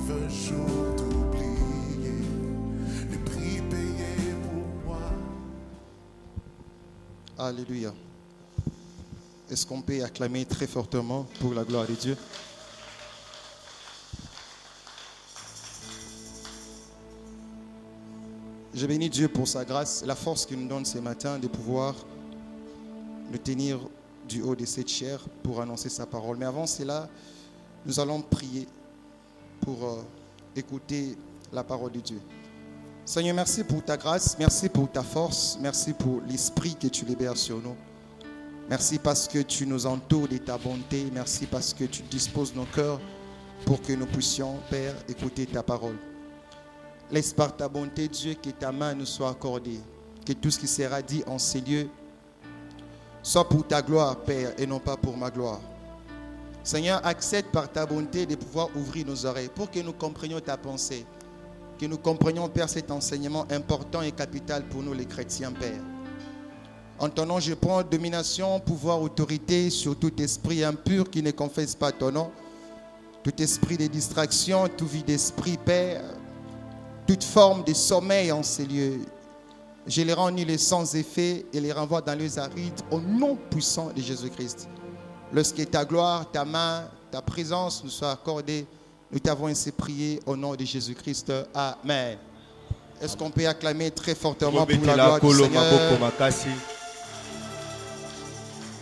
un jour t'oublier, le prix payé pour moi. Alléluia. Est-ce qu'on peut acclamer très fortement pour la gloire de Dieu? Je bénis Dieu pour sa grâce, la force qu'il nous donne ce matin de pouvoir nous tenir du haut de cette chair pour annoncer sa parole. Mais avant cela, nous allons prier pour écouter la parole de Dieu. Seigneur, merci pour ta grâce, merci pour ta force, merci pour l'esprit que tu libères sur nous. Merci parce que tu nous entoures de ta bonté, merci parce que tu disposes nos cœurs pour que nous puissions, Père, écouter ta parole. Laisse par ta bonté, Dieu, que ta main nous soit accordée, que tout ce qui sera dit en ces lieux soit pour ta gloire, Père, et non pas pour ma gloire. Seigneur, accepte par ta bonté de pouvoir ouvrir nos oreilles pour que nous comprenions ta pensée, que nous comprenions, Père, cet enseignement important et capital pour nous les chrétiens, Père. En ton nom, je prends domination, pouvoir, autorité sur tout esprit impur qui ne confesse pas ton nom, tout esprit de distraction, tout vide d'esprit, Père, toute forme de sommeil en ces lieux. Je les rends nuls et sans effet et les renvoie dans les arides au nom puissant de Jésus-Christ. Lorsque ta gloire, ta main, ta présence nous soit accordée, nous t'avons ainsi prié au nom de Jésus-Christ. Amen. Est-ce qu'on peut acclamer très fortement pour la gloire du Seigneur?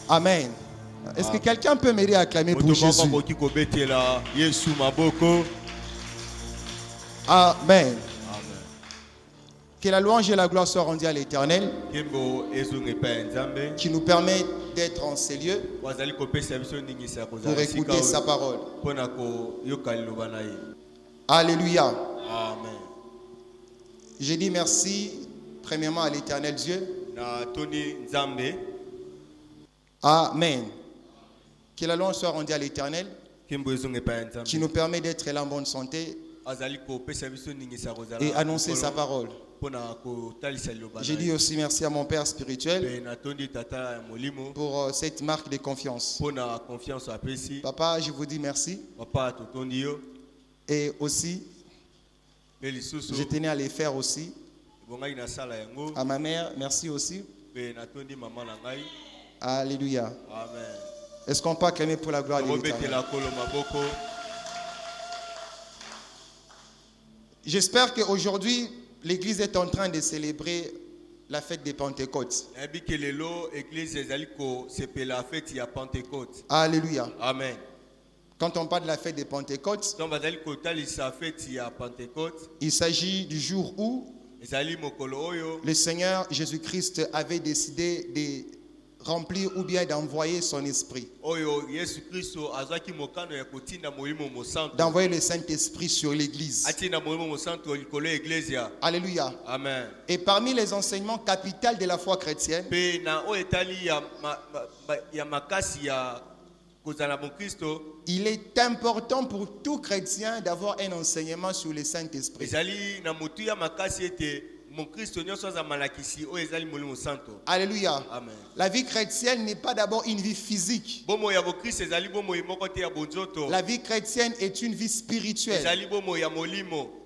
Amen. Est-ce que quelqu'un peut m'aider à acclamer pour Jésus? Amen. Que la louange et la gloire soient rendues à l'Éternel, qui nous permet d'être en ces lieux pour écouter sa parole. Alléluia. Amen. Je dis merci premièrement à l'Éternel Dieu. Amen. Que la louange soit rendue à l'Éternel, qui nous permet d'être là en bonne santé et annoncer sa parole. Je dis aussi merci à mon Père spirituel pour cette marque de confiance. Papa, je vous dis merci. Et aussi, je tenais à les faire aussi. À ma mère, merci aussi. Alléluia. Amen. Est-ce qu'on peut acclamer pour la gloire de l'Éternel? J'espère qu'aujourd'hui, l'Église est en train de célébrer la fête des Pentecôtes. Alléluia. Amen. Quand on parle de la fête des Pentecôtes, il s'agit du jour où le Seigneur Jésus-Christ avait décidé de remplir ou bien d'envoyer son esprit. D'envoyer le Saint-Esprit sur l'Église. Alléluia. Amen. Et parmi les enseignements capitaux de la foi chrétienne, il est important pour tout chrétien d'avoir un enseignement sur le Saint-Esprit. Alléluia. Amen. La vie chrétienne n'est pas d'abord une vie physique. La vie chrétienne est une vie spirituelle.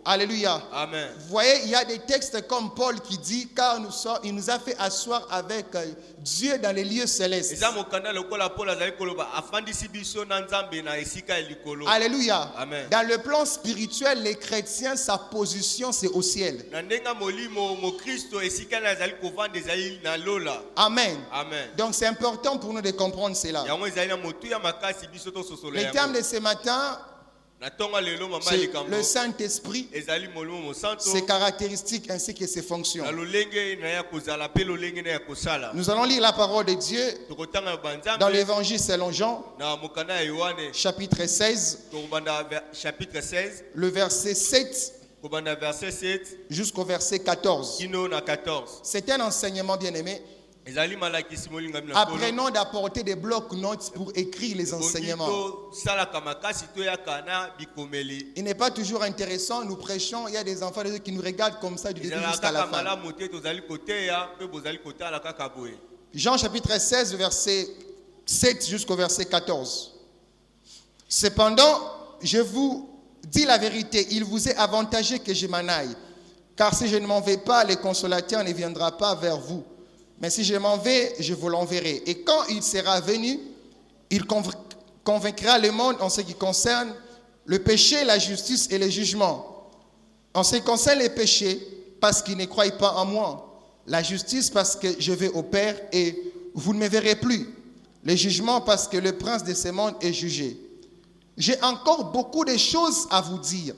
Alléluia. Amen. Vous voyez, il y a des textes comme Paul qui dit, car il nous a fait asseoir avec Dieu dans les lieux célestes. Alléluia. Amen. Dans le plan spirituel, les chrétiens, sa position, c'est au ciel. Amen. Amen. Donc c'est important pour nous de comprendre cela. Le terme de ce matin, c'est le Saint-Esprit, ses caractéristiques ainsi que ses fonctions. Nous allons lire la parole de Dieu dans l'évangile selon Jean, chapitre 16, le verset 7 jusqu'au verset 14. C'est un enseignement bien-aimé. Apprenons d'apporter des blocs-notes pour écrire les enseignements. Il n'est pas toujours intéressant, nous prêchons, il y a des enfants qui nous regardent comme ça du début jusqu'à la fin. Jean chapitre 16, verset 7 jusqu'au verset 14. Cependant, je vous dis la vérité, il vous est avantageux que je m'en aille. Car si je ne m'en vais pas, le consolateur ne viendra pas vers vous. Mais si je m'en vais, je vous l'enverrai. Et quand il sera venu, il convaincra le monde en ce qui concerne le péché, la justice et le jugement. En ce qui concerne les péchés, parce qu'ils ne croient pas en moi. La justice, parce que je vais au Père et vous ne me verrez plus. Le jugement, parce que le prince de ce monde est jugé. J'ai encore beaucoup de choses à vous dire,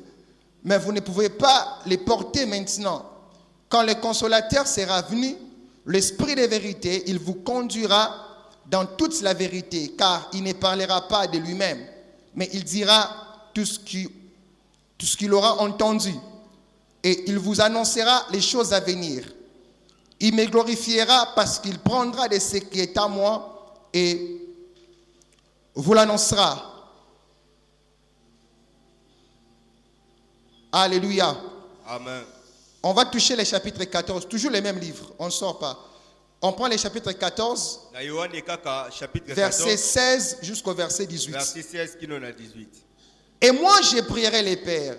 mais vous ne pouvez pas les porter maintenant. Quand le consolateur sera venu, l'Esprit de vérité, il vous conduira dans toute la vérité, car il ne parlera pas de lui-même, mais il dira tout ce qu'il aura entendu, et il vous annoncera les choses à venir. Il me glorifiera parce qu'il prendra de ce qui est à moi et vous l'annoncera. Alléluia. Amen. On va toucher les chapitres 14, toujours les mêmes livres, on ne sort pas. On prend les chapitres 14, Na Yohane kaka chapitre verset 14 16 jusqu'au verset 18. verset 16 kino na 18. Et moi, je prierai les pères.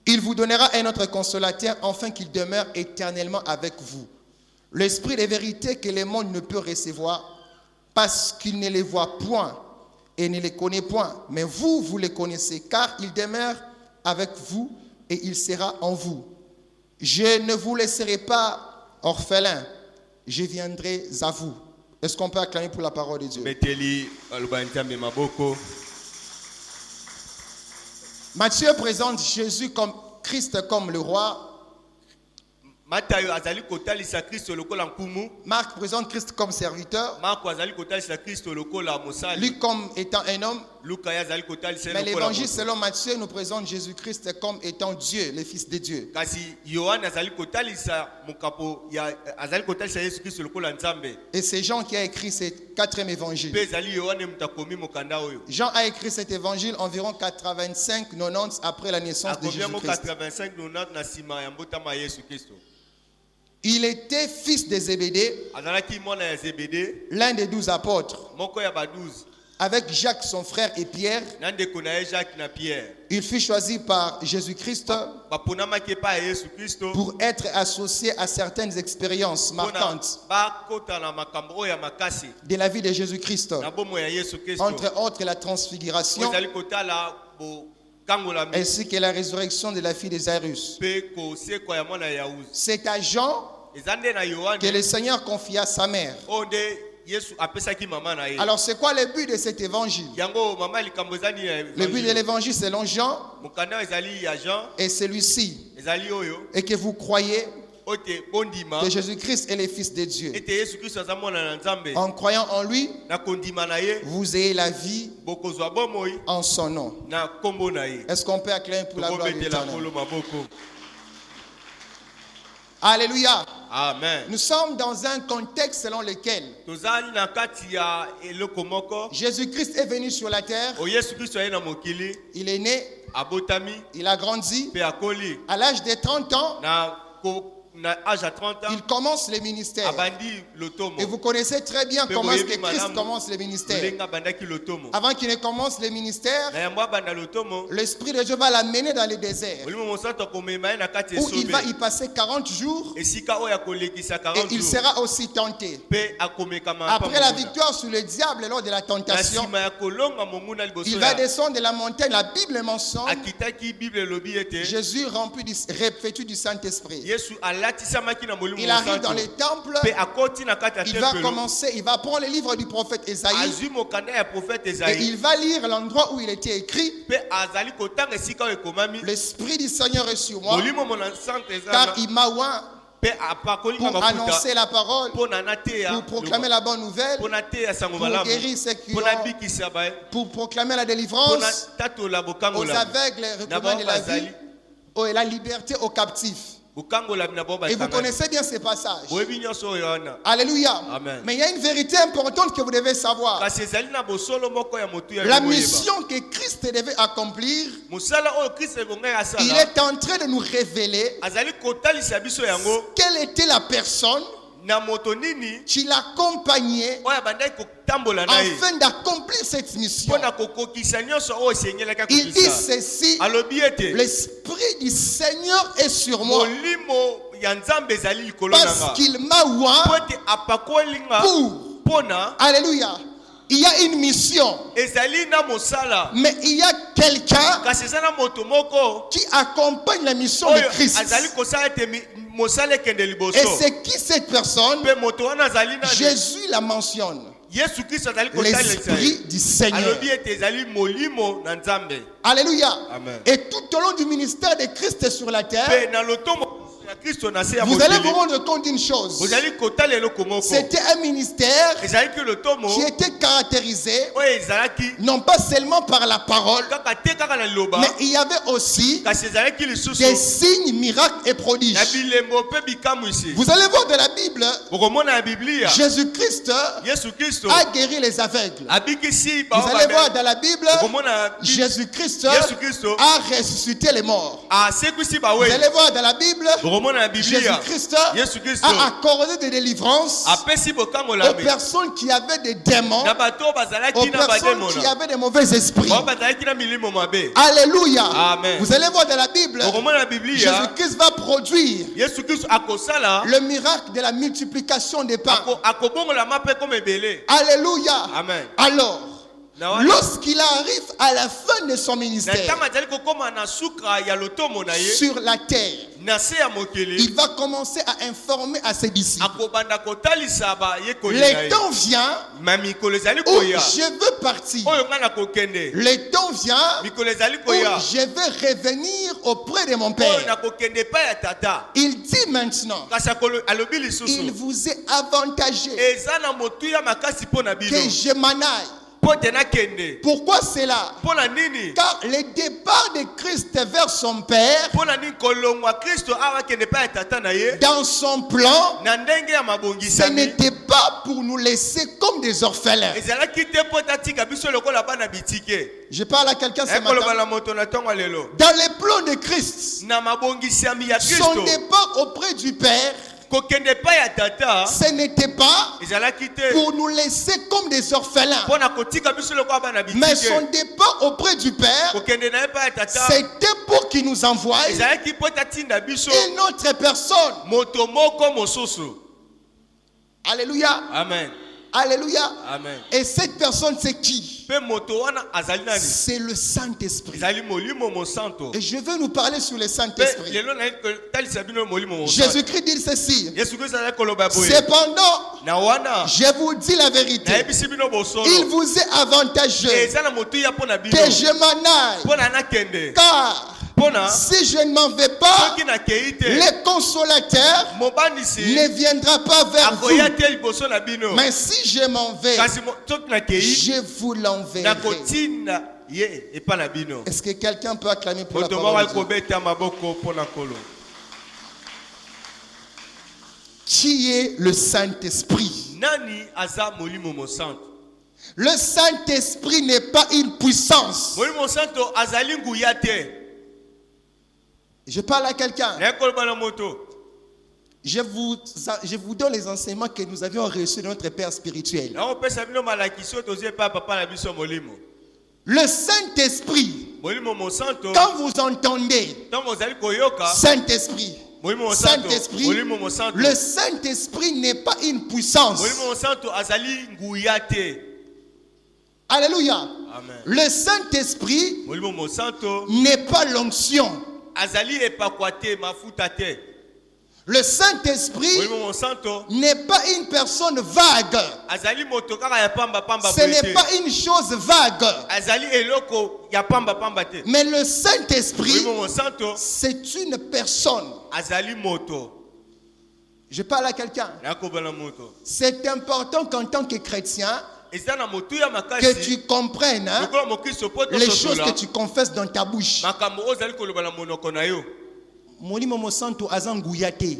Il vous donnera un autre consolateur, afin qu'il demeure éternellement avec vous. L'esprit de vérité que le monde ne peut recevoir, parce qu'il ne les voit point et ne les connaît point. Mais vous, vous les connaissez, car il demeure avec vous et il sera en vous. Je ne vous laisserai pas orphelins, je viendrai à vous. Est-ce qu'on peut acclamer pour la parole de Dieu? Meteli aloba nzambe maboko. Matthieu présente Jésus comme Christ comme le roi. Matayo azali kotalisa Kristo lokola nkumu. Marc présente Christ comme serviteur. Marko azali kotalisa Kristo lokola mosali. Luc comme étant un homme. Luka azali kotalisa Mais lokola l'évangile moto. selon Matthieu nous présente Jésus-Christ comme étant Dieu, le Fils de Dieu. Kasi Yohane azali kotalisa mukapo ya azali kotalisa Yesu Kristo lokola nzambe. Et c'est Jean qui a écrit ce quatrième évangile. Pe azali Yohane mutakomi mokanda oyo. Jean a écrit cet évangile environ 85-90 après la naissance de Akomiango Jésus-Christ. 85-90 na sima ya mbotama Yesu Kristo. Il était fils de Zébédée, Azalaki mwana ya Zebede, l'un des 12 apôtres. moko ya ba 12. Avec Jacques, son frère, et Pierre, Nandeko na ye Jacques na Pierre. il fut choisi par Jésus-Christ Baponamaki pa Yesu Kristo. pour être associé à certaines expériences marquantes Bakota na makambo oyo ya makasi. de la vie de Jésus-Christ. Na bomo ya Yesu Kristo. Entre autres, la transfiguration Ozali kotala bo kangola mi. ainsi que la résurrection de la fille de Jairus. Pe ko seko ya mwana ya Uzi. C'est à Jean Ezande na Yohane. que le Seigneur confia sa mère. Onde Yesu apesaki mama na ye. Alors, c'est quoi le but de cet évangile? Yango mama likambo ezali ya. Le but de l'évangile selon Jean Mukanda ezali ya Jean. est celui-ci, Ezali oyo. et que vous croyez Ote bondima. que Jésus-Christ est le Fils de Dieu. Ete Yesu Kristo aza mwana na Nzambe. En croyant en lui, Na kondima na ye. vous ayez la vie Bokozwa bomoi en son nom. na kombo na ye. Est-ce qu'on peut acclamer pour la gloire de Tokobetela l'Éternel? kolo maboko. Alléluia. Amen. Nous sommes dans un contexte selon lequel Tozali na kati ya eloko moko. Jésus-Christ est venu sur la terre, O Yesu Kristo aye na mokili. il est né, Abotami. il a grandi. Pe akoli. À l'âge de 30 ans, Na âge à 30 ans. il commence le ministère. Abandi lotomo. Et vous connaissez très bien Pe comment est-ce boyebi que Christ malamu. commence le ministère. Lolenga bandaki lotomo. Avant qu'il ne commence le ministère, Na yambo banda lotomo. l'Esprit de Dieu va l'amener dans le désert, Olimo mosanto komema ye na kati où il va esobe. y passer 40 jours Esika oyo akolekisa et 40 il jours. sera aussi tenté. Pe akomekama. Après la victoire sur le diable lors de la Na tentation, sima ya kolonga monguna liboso il va ya. descendre de la montagne. La Bible mentionne Akitaki Bible lobi ete. Jésus revêtu du Saint-Esprit. Yesu alatisamaki na molimo Il arrive dans mosanto. les temples, Pe akoti na kati ya il va tempelo. commencer, il va prendre le livre du prophète Ésaïe Azwi mokanda ya prophète et Esaïe. il va lire l'endroit où il était écrit: Pe azali kotanga esika oyo ekomami. l'Esprit du Seigneur est sur moi, Molimo mona sante car ezana. il m'a oint Pe apakoli pour mafuta. annoncer la parole, Pona na teya. pour proclamer la bonne nouvelle, Pona teya sango pour malamu. guérir ceux qui Pona ont, bikisa ba. pour proclamer la Pona délivrance tatola aux bokangola. aveugles, recommander la vie, et la liberté aux captifs. Bokangola na bomba. Et vous connaissez bien ces passages. Boyebi nyonso oyo wana. Alléluia. Amen. Mais il y a une vérité importante que vous devez savoir. Kasi ezali na bosolo moko ya motu ya La boyeba. mission que Christ devait accomplir, Mosala oyo Kristo ebongai il asala. est en train de nous révéler Azali kotalisa biso yango. quelle était la personne na moto nini tu l'accompagnais oyo abandaki kotambola na ye afin d'accomplir cette mission. mpo na kokokisa nyonso oyo esengelaki Il dit akokisa ceci, alobi ete l'Esprit du Seigneur est sur moi molimo ya nzambe ezali likolo na parce nga qu'il m'a po oint ete apakoli nga pour, mpona alléluia, il y a une mission, ezali na mosala mais il y a quelqu'un kasi eza na moto moko qui accompagne la mission de oyo Christ. azali kosala ete mosala ekende liboso Et c'est qui cette personne? mpe moto wana azali nani Jésus la mentionne, yesu kristo azali kotalisa l'Esprit du Seigneur. alobi ete ezali molimo na nzambe Alléluia. Amen. Et tout au long du ministère de Christ sur la terre, mpe na lotomo ya kristo na se ya vous allez mokili vous rendre compte d'une chose. ozali kotala eloko moko C'était un ministère ezalaki lotomo qui était caractérisé oyo ezalaki non pas seulement par la parole, kaka te kaka na liloba mais il y avait aussi kasi ezalaki lisusu des signes, miracles et prodiges. na bilembo mpe bikamwisi Vous allez voir dans la Bible, okomona na biblia Jésus-Christ yesu kristo a guéri les aveugles. abikisi Vous allez voir dans la Bible, okomona Jésus-Christ Jésus-Christ a ressuscité les morts. asekwisi Vous bawei allez voir dans la Bible, okomona na biblia Jésus-Christ yesu kristo a accordé des délivrances apesi aux bokamolami personnes qui avaient des démons, na bato oyo bazalaki aux na personnes bademona qui avaient des mauvais esprits. oyo bazalaki na milimo mabe Alléluia. Amen. Vous allez voir dans la Bible, okomona na biblia Jésus-Christ va produire yesu kristo akosala le miracle de la multiplication des pains. akobongolama mpe comme ebele Alléluia. amen Alors, na wana lorsqu'il arrive à la fin de son na ministère ntango azali kokóma na suka ya lotomo na ye sur la terre, na se ya mokili il va commencer à informer à ses disciples. akobanda kotalisa bayekoli na Le ye temps vient ma mikolo ezali où koya je veux partir. oyo ngai nakokende Le temps vient mikolo ezali où koya je vais revenir auprès de mon oyo Père. nakokende epai ya tata Il dit maintenant, kasi alobi il lisusu vous est avantagé eza na motuya makasi mpo na bino que je m'en aille. mpo te nakende Pourquoi cela? mpo na nini Car le départ de Christ vers son Père, mpo na nini kolongwa kristo awa akende epai ya tata na ye dans son plan, na ndenge ya ce mabongisami n'était pas pour nous laisser comme des orphelins. ezalaki te mpo tatika biso lokola bana bitike Je parle à quelqu'un ce ekoloba matin. na moto na ntongo ya lelo Dans les plans de Christ, na mabongisami ya son kristo départ auprès du Père, kokende epai ya tata ce n'était pas ezalaki te pour nous laisser comme des orphelins. mpo na kotika biso lokola bana Mais bitike son départ auprès du Père, kokende na ye epai ya tata c'était pour qu'il nous envoie ezalaki mpo tatinda biso une autre personne. moto moko mosusu Alléluia. amen Alléluia. amen Et cette personne, c'est qui? mpe moto wana azali nani C'est le Saint-Esprit. ezali molimo mosanto Et je veux nous parler sur le mpe Saint-Esprit. lelo nayi kotalisa bino molimo mosanto Jésus-Christ dit ceci. yesu kristo azali koloba boye Cependant, na wana je vous dis la vérité. nayebisi bino Il bosolo vous est avantageux eza na motuya mpo na bino que je m'en aille. mpo na nakende Car mpo na si je ne m'en vais pas, soki nakei te le consolateur mobandisi ne viendra pas vers akoya vous. te liboso na bino Mais si je m'en vais, kasi soki nakei je vous l'enverrai. nakotinda ye epa na bino Est-ce que quelqu'un peut acclamer pour la moto moko parole de Dieu? akobeta maboko mpo na nkolo Qui est le Saint-Esprit? nani aza molimo mosanto Le Saint-Esprit n'est pas une puissance. molimo mosanto azali nguya te Je parle à quelqu'un. naye koloba na moto Je vous donne les enseignements que nous avions reçus de notre Père spirituel. nakopesa bino malakisi oyo tozwi epai ya papa na biso molimo Le Saint-Esprit, molimo mosanto quand vous entendez ntango ozali koyoka Saint-Esprit, molimo mosanto Saint-Esprit, molimo mosanto le Saint-Esprit n'est pas une puissance. molimo mosanto azali nguya te Alléluia. amen Le Saint-Esprit molimo mosanto n'est pas l'onction. azali epakwa te mafuta te Le Saint-Esprit molimo mosanto n'est pas une personne vague. azali moto kaka ya pamba Ce n'est pas une chose vague. azali eloko ya pamba te Mais le Saint-Esprit, molimo mosanto c'est une personne. azali moto Je parle à quelqu'un. nakobana moto C'est important qu'en tant que chrétien, eza na motu ya que makasi tu comprennes hein, lokola mokristo po les choses tososola que tu confesses dans ta bouche. makambo oyo ozali koloba na monoko na yo Molimo mosanto aza nguya te.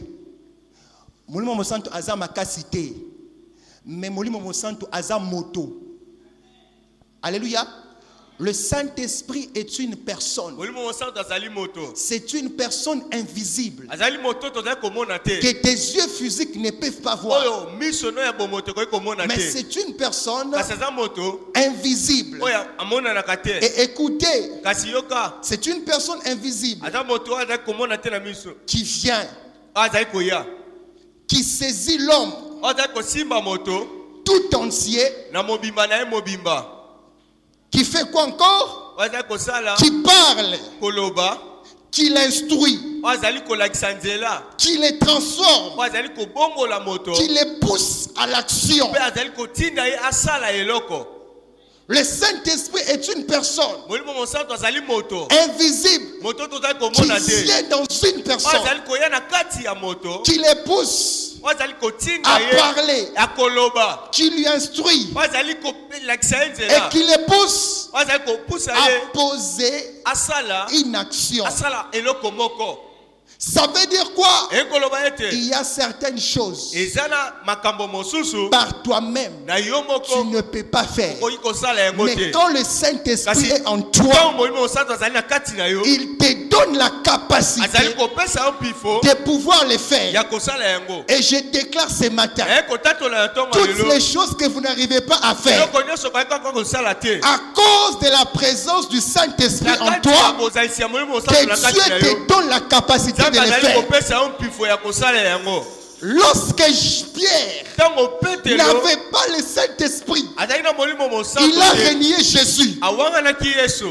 Molimo mosanto aza makasi te. Mais molimo mosanto aza moto. Alléluia. Le Saint-Esprit est une personne. Molimo Mosanto azali moto. C'est une personne invisible Azali moto tozali komona te. que tes yeux physiques ne peuvent pas voir. Oyo miso no ya bomoto koyi komona Mais te. c'est une personne Kasi aza moto invisible. oyo amonanaka te. Et écoutez, Kasi yoka c'est une personne invisible aza moto oyo azali komona te na miso. qui vient, Azali koya. qui saisit l'homme Oyo azali kosimba moto tout entier, na mobimba na ye mobimba. qui fait quoi encore? Oyo azali kosala Qui parle, koloba. qui l'instruit, Oyo azali kolakisa nzela. qui les transforme, Oyo azali kobongola moto. qui les pousse à l'action. Mpe azali kotinda ye asala eloko. Le Saint-Esprit est une personne Molimo Mosanto azali moto. invisible Moto tozali qui komona te. vient dans une Oyo personne, azali koya na kati ya moto. qui les pousse Oyo azali kotinda à ye parler, ya koloba. qui lui instruit Oyo azali kolakisa ye et nzela. qui les pousse Oyo azali kopusa à ye poser asala une action. asala eloko moko. Ça veut dire quoi? Ekoloba ete Il y a certaines choses eza na makambo mosusu par toi-même na yo tu moko ne peux pas faire. okoki kosala yango Mais te. quand le Saint-Esprit Kasi est en ntango toi, molimo mosantu azali na kati na yo il te donne la capacité azali kopesa yo mpifo de pouvoir le faire. ya kosala yango. Et je déclare ce matin, Ekotatola ya ntongo toutes lelo les choses que vous n'arrivez pas à faire, eloko nyonso bayaki kaka kosala te. à cause de la présence du Saint-Esprit Na en kati ya toi, bozalisi ya molimo mosantu que na kati na Dieu yo te donne la capacité de nzambe le azali faire. kopesa yo mpifo ya kosala yango. Lorsque Pierre Ntango petelo n'avait pas le Saint-Esprit, azali na molimo mosantu il a te renié Jésus. awanganaki yesu.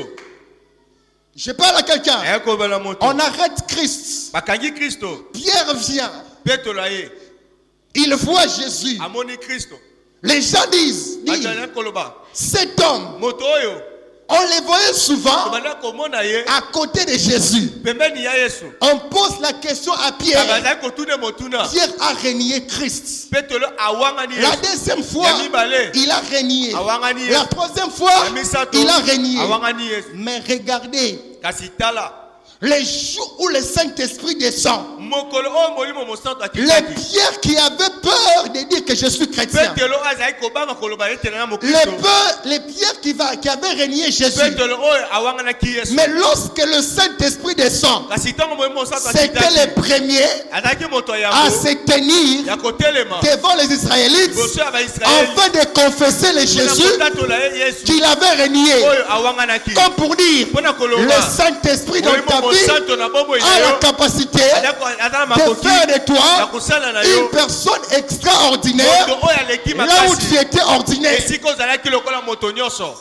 Je parle à quelqu'un. Ekobela moto On arrête Christ. bakangi kristo Pierre vient. petelo ye Il voit Jésus. amoni kristo Les gens disent, azali koloba cet homme, moto oyo on le voyait souvent tobanda komona ye à côté de Jésus. pembeni ya yesu. On pose la question à Pierre. bazali kotuna motuna Pierre a renié Christ. petelo awangani La yesu. deuxième fois, Ya mibale. il a renié. Awangani La yesu. troisième fois, Ya misato il a renié. awangani yesu. Mais regardez, Kasi tala les jours où le Saint-Esprit descend, mokolo oyo molimo mosantu les akitaki Pierre qui avaient peur de dire que je suis chrétien, petelo azali kobanga koloba ete na les mokristo Pierre qui avaient renié Jésus. petelo oyo awanganaki yesu. Mais lorsque le Saint-Esprit descend, Kasi ntango molimo mosantu c'était les akitaki premiers azalaki moto à yango se tenir ya kotelema devant les Israélites liboso ya baisraeli afin de confesser le mpona Jésus kotatola ye yesu qu'il avait renié. oyo awanganaki Comme pour dire, mpona le koloba Saint-Esprit dans molimo ta vie mosantu na bomoi a na la yo capacité aza na de makoki faire de ya toi kosala na une yo personne extraordinaire moto oyo aleki là où makasi tu étais ordinaire. esika ozalaki lokola moto nyonso.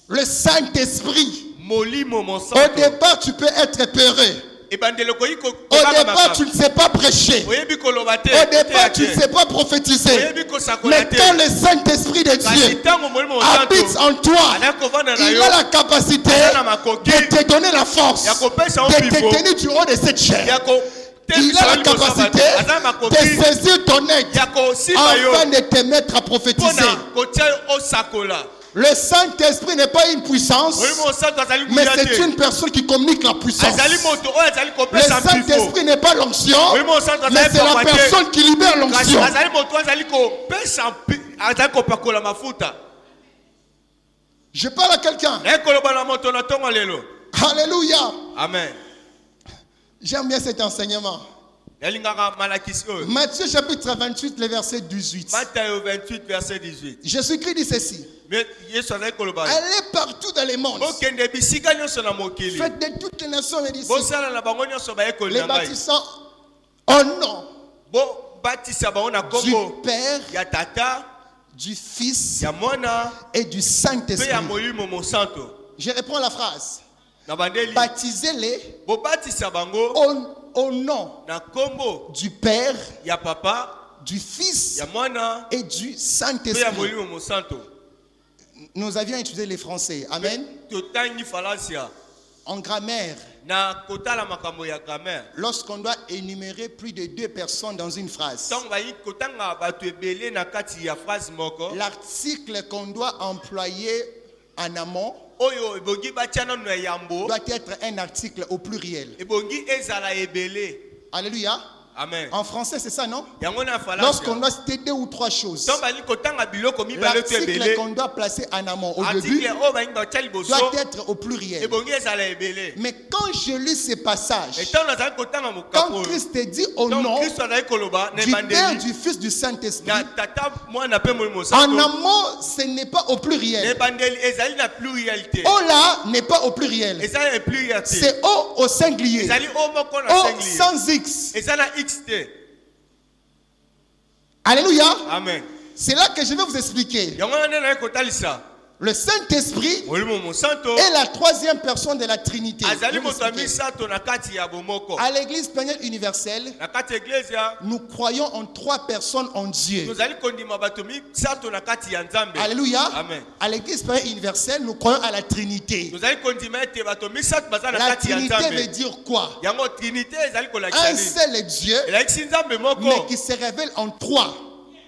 Le Saint-Esprit, Molimo au mosantu départ, tu peux être peureux. ebandelo koyi Au départ, tu ne sais pas prêcher. oyebi koloba te Au départ, tu ne sais pas prophétiser. oyebi kosakola Mais te quand le Saint-Esprit de kasi Dieu ntango molimo habite mosantu en toi, azali kovanda na il yo a la capacité aza na makoki de te donner la force, ya kopesa yo de te mpifo tenir du haut de cette chair. ya Il kotelisa a yo la liboso ya bato capacité aza na de makoki saisir ton aide ya kosimba yo afin de te mettre à prophétiser. mpona kotia yo osakola. Le Saint-Esprit n'est pas une puissance, molimo mosantu azali mais nguya c'est te une personne qui communique la puissance. azali moto oyo azali Le kopesa mpifo Saint-Esprit n'est pas l'onction, molimo mosantu mais azali c'est la papa te personne qui libère kasi l'onction. azali moto azali kopesa azali kopakola mafuta. Je parle à quelqu'un. ekoloba na moto na ntongo lelo. Alléluia. Amen. J'aime bien cet enseignement. yalingaka malakisi oyo. Matthieu chapitre 28, le verset 18. Matayo 28 verset 18. Jésus-Christ dit ceci. Mais Yesu azali koloba Allez partout dans les mondes. bokende bisika nyonso na mokili Faites de toutes les nations les disciples, bosala na bango nyonso bayekoli les na ngai baptisant au nom bobatisa bango na du nkombo Père, ya tata du Fils ya mwana et du mpe Saint-Esprit. ya molimo mosanto. Je reprends la phrase. Na bandeli Baptisez-les bobatisa bango au nom na nkombo du Père, ya papa du Fils ya mwana et du mpe ya Saint-Esprit. molimo mosanto. Nous avions étudié les Français. Amen. Totangi falasia En grammaire, na kotala makambo ya grammaire. lorsqu'on doit énumérer plus de 2 personnes dans une phrase, Ntango bayi kotanga bato ebele na kati ya phrase moko l'article qu'on doit employer en amont oyo ebongi batia nano ya yambo doit être un article au pluriel. ebongi ezala ebele. Alléluia. Amen. En français, c'est ça, non? Yango na falanga. Lorsqu'on doit citer 2 ou 3 choses, Tomba li kotanga biloko mibale to l'article ebele. qu'on doit placer en amont au début Article o ba inga tchali boso. doit être au pluriel. Ebongi ezala ebele. Mais quand je lis ces passages, Et tant nazali kotanga quand mokapo. Christ dit au Donc nom Christ azali koloba ne du Père, bandeli. du Fils, du Saint-Esprit, Na tata mwana pe molimo en santo. amont, ce n'est pas au Ne pluriel. bandeli ezali na pluralité. O là n'est pas au pluriel. Ezali na pluralité. C'est O au singulier. Ezali o moko na O singulier. sans X. Ezali na XT. Alléluia. Amen. C'est là que je vais vous expliquer. Yango na na kotalisa. Le Saint-Esprit Molimo mosanto. est la 3e personne de la Trinité. Je Azali vais vous moto expliquer. misato na kati ya bomoko. À l'église plénière universelle, Na kati iglesia nous croyons en 3 personnes en Dieu. nous allons kondima bato misato na kati ya nzambe. Alléluia. Amen. À l'église plénière universelle, nous croyons à la Trinité. Nous allons kondima ete bato misato baza na La kati ya Trinité veut nzambe. dire quoi? Yango trinité ezali kolakisa Un nini? seul Dieu, Elakisi nzambe mais moko. qui se révèle en 3.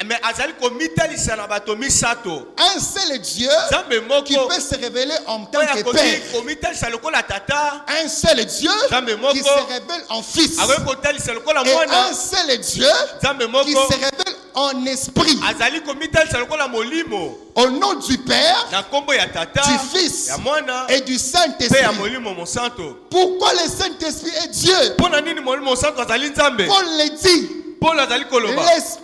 Mais azali komitalisa na bato misato. Un seul Dieu Nzambe qui moko. peut se révéler en tant Oyo que akoki Père. komitalisa lokola tata. Un seul Dieu Nzambe moko. qui se révèle en Fils. Akoki kotalisa lokola Et mwana. un seul Dieu Nzambe qui moko. se révèle en esprit. Azali komitalisa lokola molimo. Au nom du Père, Na kombo ya tata. du Fils Ya mwana. et du Pe ya Saint-Esprit. molimo mosanto. Pourquoi le Saint-Esprit est Dieu? Pona nini molimo mosanto azali nzambe? Paul le dit. Paul azali koloba. L'Esprit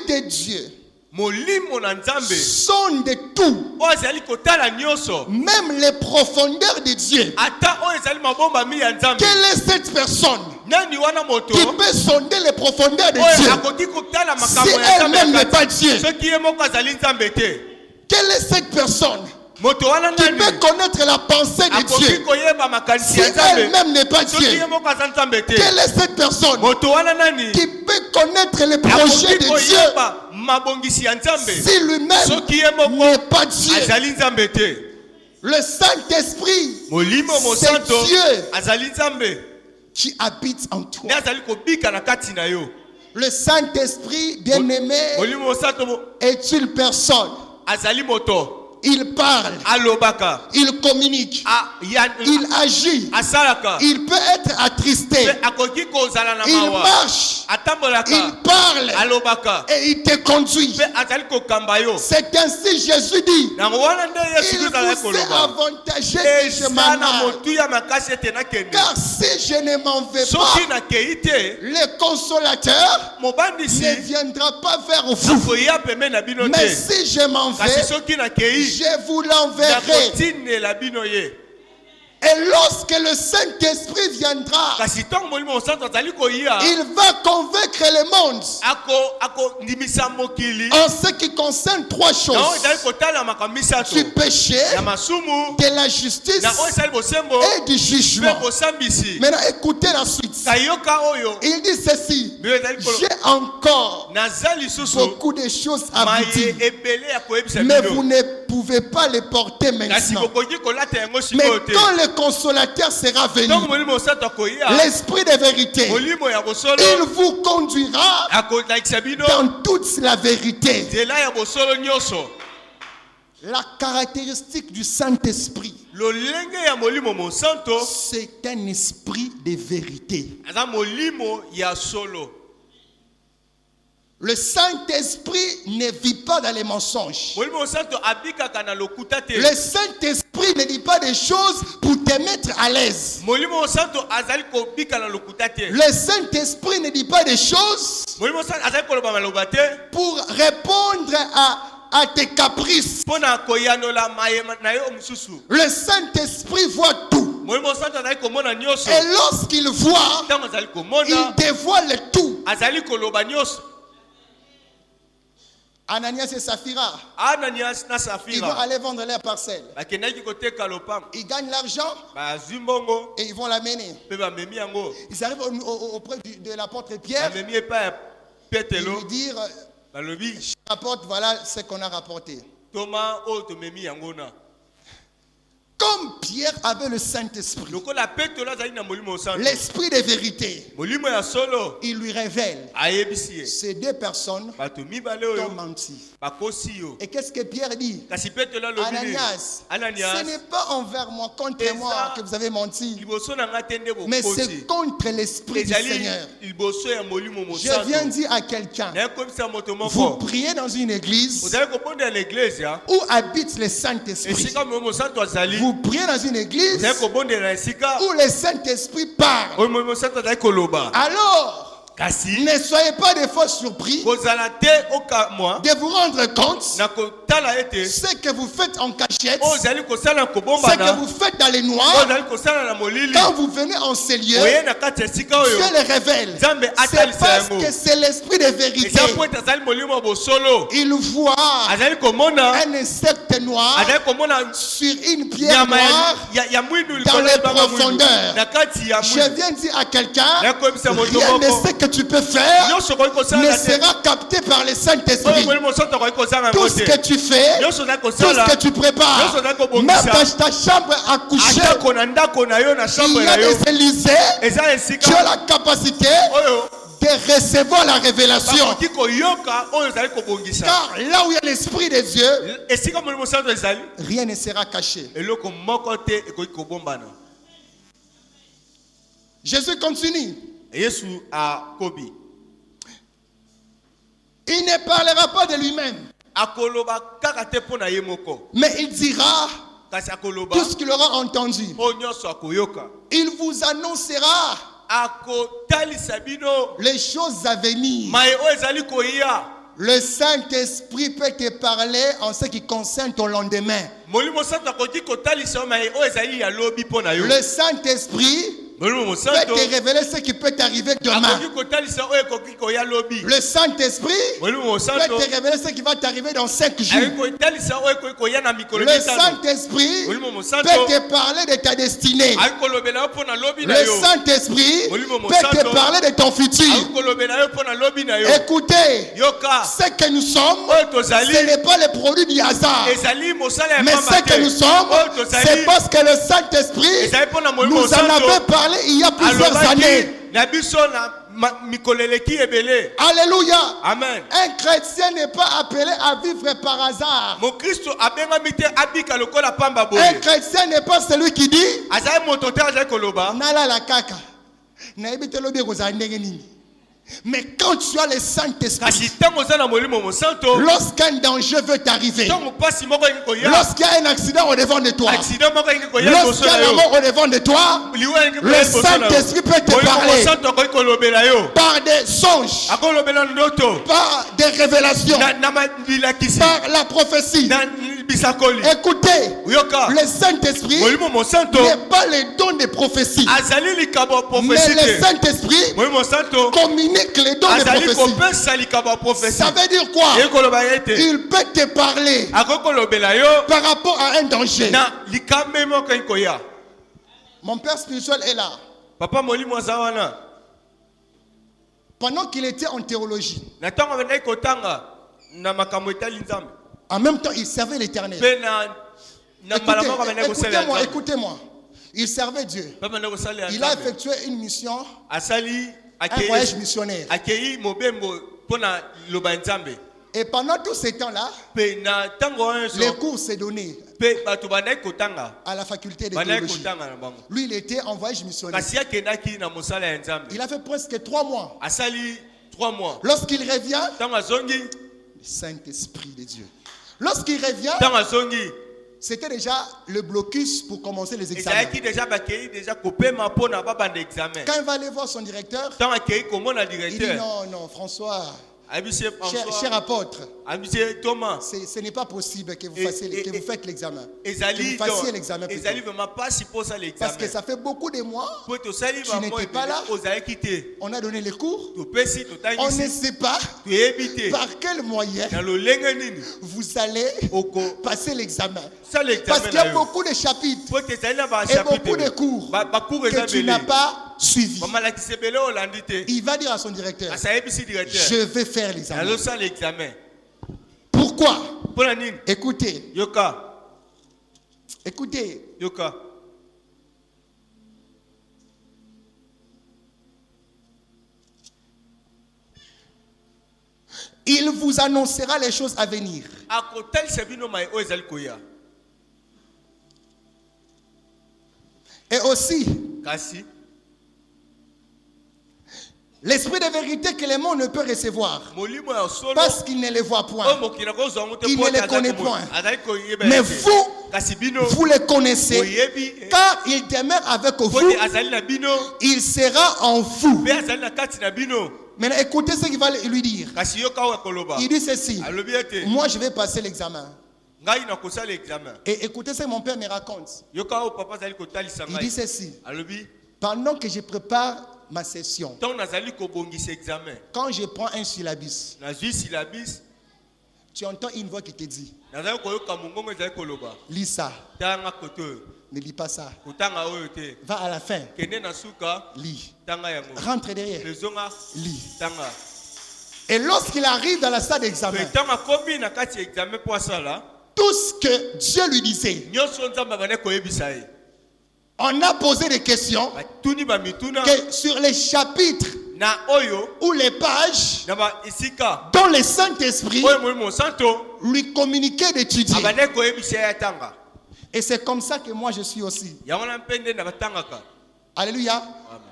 de Dieu Molimo na nzambe. sonde tout, Oyo azali kotala nyonso. même les profondeurs de Dieu. Ata oyo ezali mabomba mi ya nzambe. Quelle est cette personne Nani wana moto? qui peut sonder les profondeurs de Oyo Dieu akoki kotala si makambo ya nzambe elle-même ya n'est pas kati. Dieu? Soki ye moko azali nzambe te. Quelle est cette personne Moto wana qui nani? peut connaître la pensée de Akoki Dieu koyeba makanisi si ya nzambe. elle-même n'est pas Soki ye Dieu? moko aza nzambe te. Quelle est cette personne Moto wana nani? qui peut connaître les projets Akoki de Dieu koyeba mabongisi ya nzambe. si lui-même Soki ye moko n'est pas Dieu? azali nzambe te. Le Saint-Esprit, Molimo c'est mosanto Dieu azali nzambe. qui habite en toi. Nde azali kobika na kati na yo. Le Saint-Esprit, bien-aimé, Molimo mosanto est une personne. azali moto. Il parle, Alobaka. il communique, il agit, Asalaka. il peut être attristé, Pe akoki kozala na il mawa. marche, Atambolaka. il parle Alobaka. et il te conduit. Pe azali kokamba yo. C'est ainsi Jésus dit, Nango wana nde Yesu il Kristo azali vous est koloba. avantagé que je m'en Eza na aille. motu ya makasi ete nakende. Car si je ne m'en vais Soki pas, nakei te, le consolateur mobandisi ne viendra pas vers vous. akoya pembeni na bino Mais te. si je m'en Kasi vais, soki nakei, je vous l'enverrai. nakotinela bino ye. Et lorsque le Saint-Esprit viendra, Kasi ntango molimo mosantu azali koya, il va convaincre le monde akondimisa mokili. en ce qui concerne 3 Na oyo choses. ezali kotala makambo misato. Du péché, Ya masumu, de la justice na oyo esali bosembo, et du pe jugement. bosambisi. Maintenant, écoutez la suite. Kayoka oyo, Il dit ceci. bino ezali kolo- J'ai encore naza lisusu beaucoup de choses à vous maye dire, ebele ya koyebisa mais bino. vous ne pouvez pas les porter Kasi maintenant. bokoki kolata yango Mais sikoyo te. quand le consolateur sera venu, Ntango molimo mosantu akoya, l'Esprit de vérité, molimo ya bosolo il vous conduira akolakisa bino dans toute la vérité. nzela ya bosolo nyonso. La caractéristique du Saint-Esprit, Lolenge ya molimo mosanto c'est un esprit de vérité. aza molimo ya solo. Le Saint-Esprit ne vit pas dans les mensonges. Molimo mosanto abikaka na lokuta te. Le Saint-Esprit ne dit pas des choses pour te mettre à l'aise. Molimo mosanto azali kobika na lokuta te. Le Saint-Esprit ne dit pas des choses Molimo mosanto azali koloba maloba te pour répondre à tes caprices. mpona koyanola mayema na yo mosusu. Le Saint-Esprit voit tout. Molimo mosanto azali komona nyonso. Et lorsqu'il voit, Ntango azali il komona dévoile tout. azali koloba nyonso. Ananias et Saphira, Ananias na ils vont Safira aller vendre leurs parcelles. bakendaki koteka lopango, Ils gagnent l'argent bazwi mbongo et ils vont l'amener. mpe bamemi yango, Ils arrivent auprès de l'apôtre Pierre. bamemi epai ya Ils Petelo, lui disent, balobi apporte, voilà ce qu'on a rapporté. toma oyo tomemi yango na. Comme Pierre avait le Saint-Esprit, lokola Petro azali na molimo santo l'Esprit de vérité, molimo ya solo il lui révèle. ayebisi ye Ces deux personnes bato mibale t'ont oyo menti. bakosi yo Et qu'est-ce que Pierre dit? kasi Petro alobi nini? Ananias, ce Ananias n'est pas envers moi, contre Et moi ça, que vous avez menti, liboso na nga te nde mais bokosi c'est contre l'Esprit du ezali Seigneur. liboso ya molimo Je viens mosanto dire à quelqu'un, nayekomisa moto vous moko priez dans une église ozali kobondela na eglise ya où habite le Saint-Esprit. esika molimo mosanto azali Vous priez dans une église ozali kobondela na esika où le Saint-Esprit parle. oyo molimo mosanto azali koloba Alors, kasi ne soyez pas des fois surpris kozala te okamwa de vous rendre compte na kotala ete ce que vous faites en cachette, oyo ozali kosala na ce que kobombana vous faites dans les oyo noirs. ozali kosala na molili Quand vous venez en ces lieux, oye na kati ya esika oyo Dieu les révèle. Nzambe C'est atalisa parce yango que c'est l'Esprit de vérité. eza po ete azali molimo ya bosolo Il voit azali komona un insecte noir azali komona sur une pierre nyama noire. ya mwindu dans likolo les ya banga mwindu. profondeurs. na kati ya Je mwindu viens dire à quelqu'un, nakoyebisa moto rien de moko ce que tu peux faire nyonso okoki ne kosala te sera capté par le oyo Saint-Esprit. molimo mosantu akoki kozala Tout yango ce te que tu fais, nyonso ozali tout ce kosala que tu prépares, même dans ta chambre à coucher, atako na ndako na yo na il chambre y na a yo des Élysées eza qui esika ont la capacité oyo de recevoir la révélation. bakoki koyoka oyo ezali kobongisa Car là où il y a l'Esprit de Dieu, esika molimo mosantu ezali rien ne sera caché. eloko moko te ekoki kobombana Jésus continue. yesu akobi Il ne parlera pas de lui-même, akoloba kaka te mpo na ye moko mais il dira kasi akoloba tout ce qu'il aura entendu. oyo nyonso akoyoka Il vous annoncera akotalisa bino les choses à venir. maye oyo ezali koya Le Saint-Esprit peut te parler en ce qui concerne ton lendemain. molimo mosantu akoki kotalisa yo maye oyo ezali ya lobi mpo na yo Le Saint-Esprit molimo peut mosantu te révéler ce qui peut t'arriver demain. akoki kotalisa oyo ekoki koya lobi Le Saint-Esprit molimo peut mosantu te révéler ce qui va t'arriver dans 5 jours. akoki kotalisa oyo ekoki koya na mikolo Le mitano Saint-Esprit molimo peut mosantu te parler de ta destinée. akoki kolobela yo mpo na lobi na Le yo Saint-Esprit Molimo peut te Mosanto. parler de ton futur. akoki kolobela yo mpo na lobi na yo Écoutez, yoka ce que nous sommes, oyo tozali ce n'est pas le produit du hasard. ezali mosala ya Mais pamba ce que nous te sommes, oyo c'est tozali parce que le Saint-Esprit ezali mpo na molimo nous en avait mosantu parlé il y a plusieurs alobaki années. na biso na mikolo eleki ebele Alléluia. amen Un chrétien n'est pas appelé à vivre par hasard. mokristo abengami te abika lokola pamba Un boye chrétien n'est pas celui qui dit azali moto te azali koloba nalala kaka. Nayebi te lobi ekozala ndenge nini. Mais quand tu as le Saint-Esprit, kasi ntango oza na molimo mosanto lorsqu'un danger veut t'arriver, ntango mpasi moko elingi koya lorsqu'il y a un accident au devant de toi, accident moko elingi koya liboso lorsqu'il y na a la yo mort au devant de toi, liwa elingi le koya liboso na yo Saint-Esprit peut te molimo parler mosanto akoki kolobela yo par des songes, akolobela ndoto par des révélations, na bilakisi par la prophétie. na bisakoli Écoutez, yoka le Saint-Esprit molimo mosanto n'est pas le don de prophétie, azali likabo ya mais profesi le te Saint-Esprit molimo mosanto communique les dons de azali prophétie. kopesa likabo ya profesi Ça veut dire quoi? ekoloba ye te Il peut te parler akoki kolobela yo par rapport à un danger. na likambe moko elingi koya Mon père spirituel est là. papa molimo aza wana Pendant qu'il était en théologie, na ntango abandaki kotanga na makambo etali nzambe en même temps, il servait l'Éternel. mpe na mbala moko abandaki kosalela Écoutez-moi, nzambe écoutez-moi. Il servait Dieu. mpe abandaki kosalela Il a nzambe effectué une mission, asali un voyage missionnaire. akei mobembo mpo na loba ya nzambe Et pendant tout ce temps-là, mpe na ntango wana les nyonso cours s'est donné mpe bato bandaki kotanga à la faculté de bandaki théologie. kotanga na bango Lui, il était en voyage missionnaire. kasi akendaki na mosala ya nzambe Il a fait presque 3 mois. asali 3 mois Lorsqu'il revient, ntango azongi le Saint-Esprit de Dieu. Lorsqu'il revient, ntango azongi c'était déjà le blocus pour commencer les examens. ezalaki deja bakei deja kopema mpo na babanda examen Quand il va aller voir son directeur, ntango akei komona il dit directeur non, non, François, abisi cher François apôtre, abisi Thomas ce n'est pas possible que vous, Et- que vous faites l'examen. Que ezali vous fassiez l'examen donc, plutôt. ezali vraiment pasi mposa Parce que l'examen ça fait beaucoup de mois, po tosali Tu n'étais pas là. ozalaki te on a donné les cours, topesi on ne totangisi sait pas toyebi te par quel moyen na lolenge nini vous allez oko passer l'examen. sala Parce examen qu'il y a na yo beaucoup de chapitres po te ezali na et beaucoup de bachapitre cours bacours que eza tu n'as bele pas suivis. bamalakisi ebele olandi te Il va dire à son directeur, kasi ayebisi directeur je vais faire l'examen. nazosala examen Pourquoi? mpo na nini Écoutez, yoka Écoutez, Yoka. il vous annoncera les choses à venir. Akotal sebino mai o ezali koya. Et aussi, Kasi l'esprit de vérité que le monde ne peut recevoir. molimo ya solo. Parce qu'il ne les voit point. O mokina ko zongo te Il po ne les ta connaît zaki point. mo. Azali koyeba. Mais vous, Kasi bino vous les connaissez. oyebi. Car il demeure avec vous. Kote azali na bino. Il sera en vous. Be azali na kati na bino. Maintenant, écoutez ce qu'il va lui dire. Kasi yoka wa koloba. Il dit ceci. Alobi ete. Moi, je vais passer l'examen. Ngai na kosala examen. Et écoutez ce que mon père me raconte. Yoka o papa azali kotalisa Il ngai. dit ceci. Alobi Pendant que je prépare ma session, tant nazali kobongisa examen. quand je prends un syllabus, Na zui syllabus. tu entends une voix qui te dit, Nazali koyoka mongongo ezali koloba. lis ça, Tanga koto. ne lis pas ça. Kotanga oyo te. Va à la fin, Kende na suka. lis. Tanga yango. Rentre derrière, Lezonga. lis. Tanga. Et lorsqu'il arrive dans la salle d'examen, Tanga komi na kati examen po asala. tout ce que Dieu lui disait, Nyonso nzamba bane koyebisa ye. on a posé des questions Batuni ba mituna. que sur les chapitres Na oyo. ou les pages Na ba isika. dont le Saint-Esprit Oyo mo santo. lui communiquait d'étudier. Abane koyebisa ya tanga. Et c'est comme ça que moi je suis aussi. Yango na mpende na batangaka. Alléluia.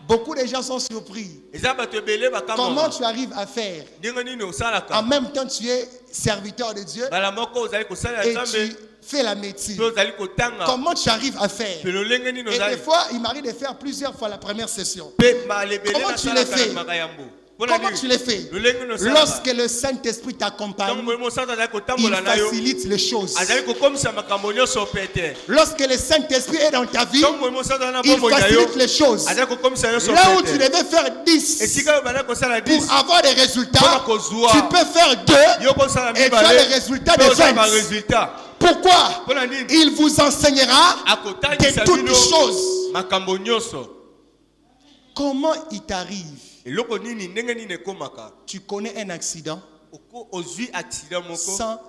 Beaucoup de gens sont surpris. Eza bato ebele Comment bakamwa. tu arrives à faire? Ndenge nini En osalaka. même temps, tu es serviteur de Dieu Bala moko ozali kosala et nzambe. tu fais la médecine. Pe ozali kotanga. Comment tu arrives à faire? Pe lolenge nini Et des ozali. fois, il m'arrive de faire plusieurs fois la première session. Pe malebele Comment na tu sala le fais? kana makayambo. Comment tu le fais? Lorsque le Saint-Esprit t'accompagne, il facilite les choses. Lorsque le Saint-Esprit est dans ta vie, il facilite les choses. Là où tu devais faire 10 pour avoir des résultats, tu peux faire 2 et tu as les résultats de 20. Pourquoi? Il vous enseignera de toutes choses. Comment il t'arrive? Tu connais un accident sans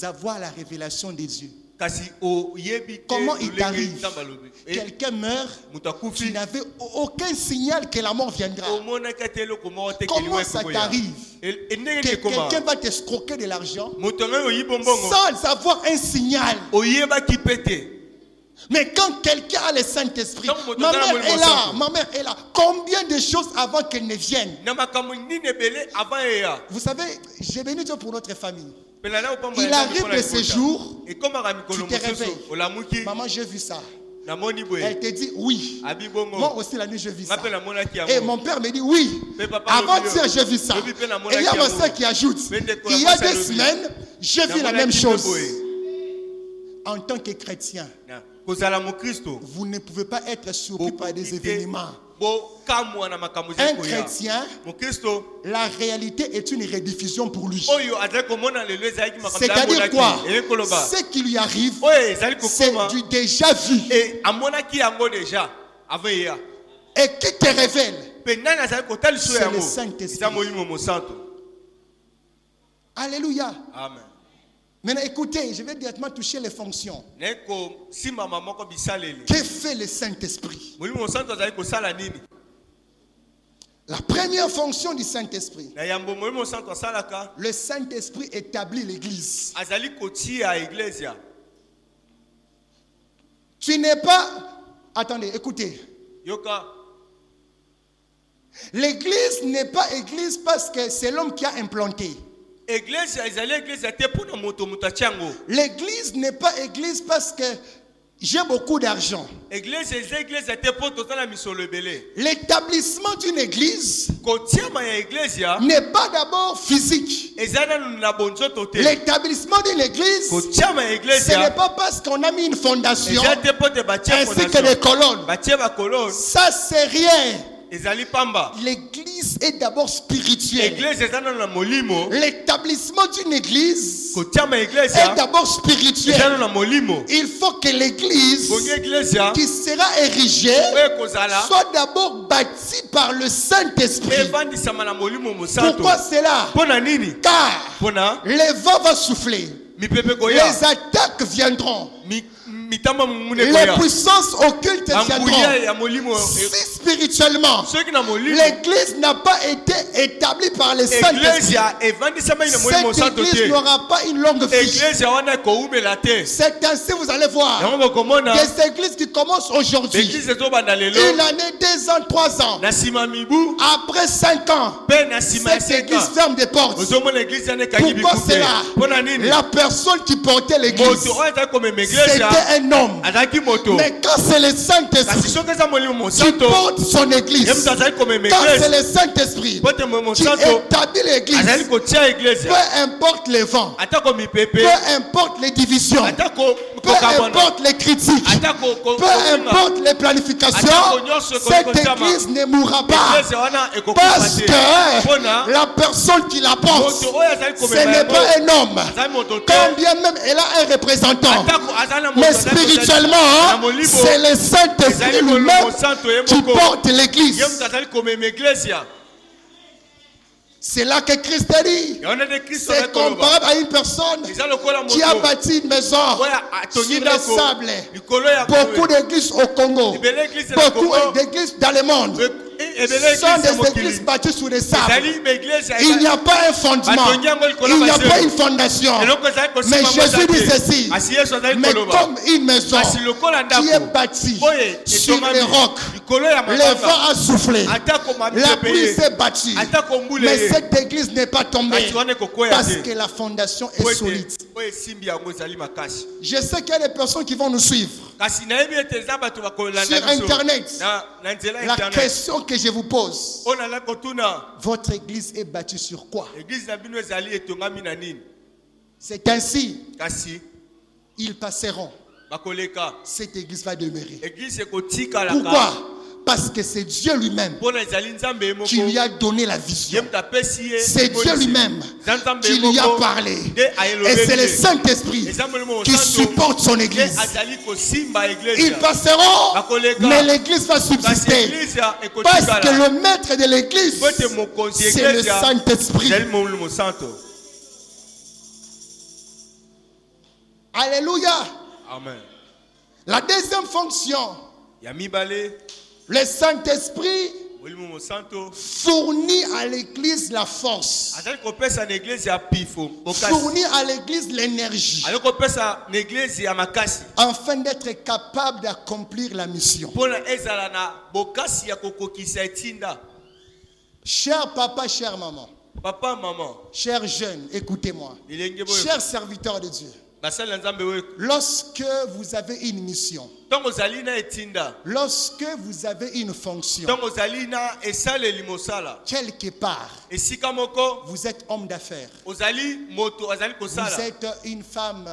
avoir la révélation des dieux. Comment il t'arrive? Quelqu'un meurt, tu n'avais aucun signal que la mort viendra. Comment ça t'arrive? Quelqu'un va t'escroquer de l'argent sans avoir un signal. Mais quand quelqu'un a le Saint-Esprit, ma mère est là. Combien de choses avant qu'elle ne vienne? Vous savez, j'ai béni Dieu pour notre famille. Il arrive de ces jours, tu te réveilles. Maman, j'ai vu ça. Elle te dit oui. Moi aussi la nuit j'ai vu ça. Et mon père me dit oui. Avant-hier j'ai vu ça. Et il y a ma soeur qui ajoute. Il y a 2 semaines, j'ai vu la même chose. En tant que chrétien, vous ne pouvez pas être surpris par des événements. Un chrétien, la réalité est une rediffusion pour lui. C'est-à-dire quoi? Ce qui lui arrive, c'est du déjà vu. Et qui te révèle? C'est le Saint-Esprit. Alléluia. Amen. Maintenant écoutez, je vais directement toucher les fonctions. Que fait le Saint-Esprit? La première fonction du Saint-Esprit. Le Saint-Esprit établit l'église. Tu n'es pas... Attendez, écoutez. L'église n'est pas église parce que c'est l'homme qui a implanté. L'église n'est pas église parce que j'ai beaucoup d'argent. L'établissement d'une église n'est pas d'abord physique. L'établissement d'une église, ce n'est pas parce qu'on a mis une fondation ainsi que des colonnes. Ça, c'est rien. L'église est d'abord spirituelle. L'établissement d'une église est d'abord spirituel. Il faut que l'église qui sera érigée soit d'abord bâtie par le Saint-Esprit. Pourquoi cela? Car le vent va souffler. Les attaques viendront. mitama mungune Les koya. puissances occultes Anguya viendront. ya molimo. Si spirituellement, Ceux qui na molimo. l'église n'a pas été établie par les saints Église ya evandisama ina molimo cette santo église te. n'aura pas une longue vie. Église ya wana ko umela te. C'est ainsi, vous allez voir, Yango komona. des églises qui commencent aujourd'hui, Église zo banda lelo. une année, 2 ans, 3 ans, Na sima mibu. après 5 ans, Pe na sima cette seka. église ferme des portes. Ozomona église ya ne kangi Pourquoi bikute. cela? Pona nini? La personne qui portait l'église, Moto oyo za comme église c'était ya. un homme. Azaki moto. Mais quand c'est le Kasi Saint-Esprit soki eza molimo qui santo. porte son église, Ye mutu azali comme quand c'est église. le Saint-Esprit Pote molimo qui santo. établit Azali l'église, kotia église peu ya. importe les vents, Ata ko mipepe. peu importe les divisions, Ata ko peu importe les critiques, Ata ko peu importe les planifications, cette église ne mourra pas. église wana Parce ekokoma te. que Pona la personne qui la porte, moto oyo azali ce komema n'est yango. pas un homme. Azali moto te. Quand bien même elle a un représentant, Atako azali na moto mais azali kozali- spirituellement, na molimo. c'est le Saint-Esprit Ezali lui-même molimo santo ye qui moko. porte l'église. Ye mutu azali komema église ya. C'est là que Christ a dit. Yaona de Kristo C'est azali koloba. comparable à une personne Eza lokola qui a moto. bâti une maison Oyo atongi sur le ndako. sable. Likolo ya Beaucoup d'églises au Congo, Ebele église na beaucoup Congo. d'églises dans le monde Ebele sont église ya des mokili. églises bâties sur le sable. Ezali ba église ya. Il n'y a pas un fondement, Batongi yango likolo il n'y a baselo. pas une fondation. Eloko ezali kosima Mais ngo Jésus dit te. ceci, Asi Yesu azali mais koloba. comme une maison Kasi lokola qui est ndako. bâtie Oye, sur etongami. les rocs, Likolo ya le mabanga. vent a soufflé, Atako la mabipepe pluie ye. s'est battue, Atako mbule mais ye. cette église n'est pas tombée Kasi wana ekokoya parce te. que la fondation est Oye, solide. oye simbi yango ezali makasi. Je sais qu'il y a des personnes qui vont nous suivre. Kasi nayebi ete eza bato bakolanda Sur biso. Internet. Na nzela ya La internet. question que je vous pose, Oyo nala kotuna. votre église est bâtie sur quoi? Église na bino ezali etongami na nini? C'est ainsi, Kasi ils passeront. bakoleka. Cette église va demeurer. Église ekotikalaka. Pourquoi? Parce que c'est Dieu lui-même Mpona ezali nzambe ye moko. qui lui a donné la Ye vision. mutu apesi ye. C'est Dieu lui-même Eza nzambe qui ye lui a moko. parlé. Nde ayelobeli Et c'est le ye. Saint-Esprit Eza molimo qui santo. supporte son Nde église. azali kosimba église. Ils passeront, Bakoleka. mais l'église va Kasi subsister. église ya Parce que ekotikala. le maître de l'église, Pote mokonzi c'est le église ya. Saint-Esprit. Ezali molimo santo. Alléluia. Amen. La deuxième fonction, Ya mibale. le Saint-Esprit Molimo santo. fournit à l'église la force, Azali kopesa na église ya pifo. Bokasi. fournit à l'église l'énergie, Azali kopesa na église ya makasi. afin d'être capable d'accomplir la mission. Mpona ezala na bokasi ya kokokisa etinda. Cher papa, chère maman, Papa, maman. chers jeunes, écoutez-moi. Bilenge boyo. Chers serviteurs de Dieu, Basali na nzambe oyo. lorsque vous avez une mission, Ntango ozali na etinda. lorsque vous avez une fonction, Ntango ozali na esaleli mosala. quelque part, Esika moko. vous êtes homme d'affaires, Ozali moto azali vous kosala. êtes une femme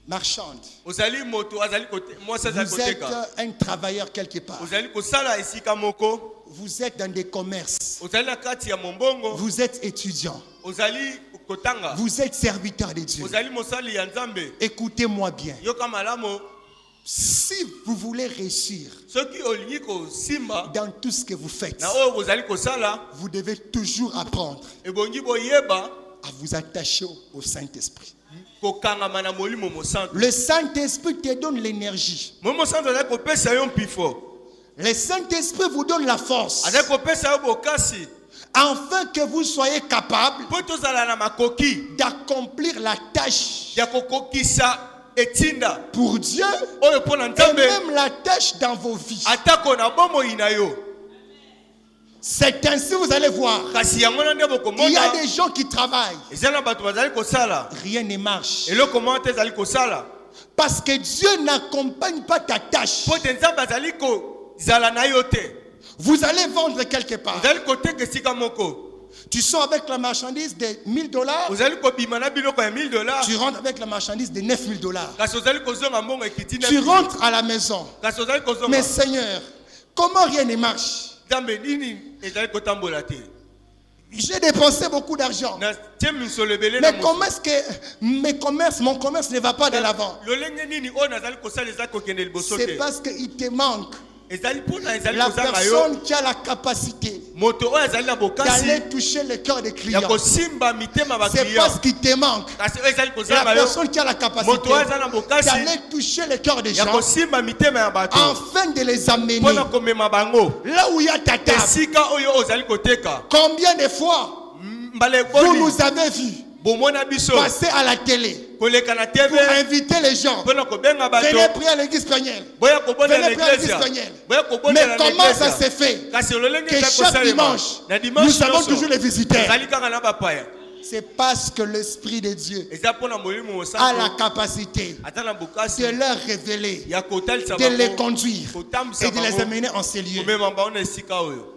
marchande, Ozali moto azali kote. Mwasi azali vous êtes koteka. un travailleur quelque part, Ozali kosala esika moko. vous êtes dans des commerces, Ozali na kati ya mombongo. vous êtes étudiant, Ozali kotanga. vous êtes serviteur de Dieu. Ozali mosali ya nzambe. Écoutez-moi bien. Yoka malamo. Si vous voulez réussir Soki olingi kosimba. dans tout ce que vous faites, Na oyo bozali kosala. vous devez toujours apprendre Ebongi boyeba. à vous attacher au Saint-Esprit. Kokangama na molimo mosanto. Le Saint-Esprit te donne l'énergie. Molimo santo azali kopesa yo mpifo. Le Saint-Esprit vous donne la force Azali kopesa yo bokasi. afin que vous soyez capable Po tozala na makoki. d'accomplir la tâche Ya kokokisa etinda. pour Dieu Oyo pona et nzambe. même la tâche dans vos vies. Atako na bomoi na yo. C'est ainsi vous allez voir. Kasi yango na nde Il y a bokomona. des gens qui travaillent. Eza na bato bazali kosala. Rien ne marche. Eloko moko te ezali kosala. Parce que Dieu n'accompagne pas ta tâche. Po te nzambe azali kozala na yo te. Vous allez vendre quelque part. Ozali koteka esika moko. Tu sors avec la marchandise de $1000. Ozali kobima na biloko ya $1000. Tu rentres avec la marchandise de $9000. Kasi ozali kozonga mbongo ekiti na. Tu rentres à la maison. Kasi ozali kozonga. Mais Seigneur, comment rien ne marche? Nzambe nini ezali kotambola te. J'ai dépensé beaucoup d'argent. Na tie misolo ebele na Mais mosu. comment est-ce que mon commerce ne va pas de l'avant? Lolenge nini oyo nazali kosala eza kokende liboso C'est te. parce qu'il te manque ezali pona ezali La kozanga yo personne qui a la capacité moto oyo ezali na bokasi d'aller toucher le cœur des ya clients. kosimba mitema ba C'est pas client ce qui te manque. kasi oyo ezali La kozanga yo personne qui a la capacité moto oyo ezali na bokasi d'aller toucher le cœur des ya gens kosimba mitema ya bato afin de les amener mpona komema bango là où il y a ta table. esika oyo ozali koteka Combien de fois mbala vous eboni nous avez vus bomona biso passer à la télé koleka na pour tv inviter les gens? mpona kobenga bato Venez prier à l'église Peniel. boya kobondela Venez prier à l'église l'eglise Peniel. boya Mais kobondela comment ça l'eglise se fait kasi lolenge que eza chaque kosalema dimanche, na dimanche nous avons nyonso, toujours les visiteurs? ezali kaka na bapaya C'est parce que l'Esprit de Dieu eza mpona molimo a la mosantu capacité ata na bokasi de leur révéler, ya kotalisa de les bango conduire kotambisa et de les bango amener en ces lieux. komema bango na esika oyo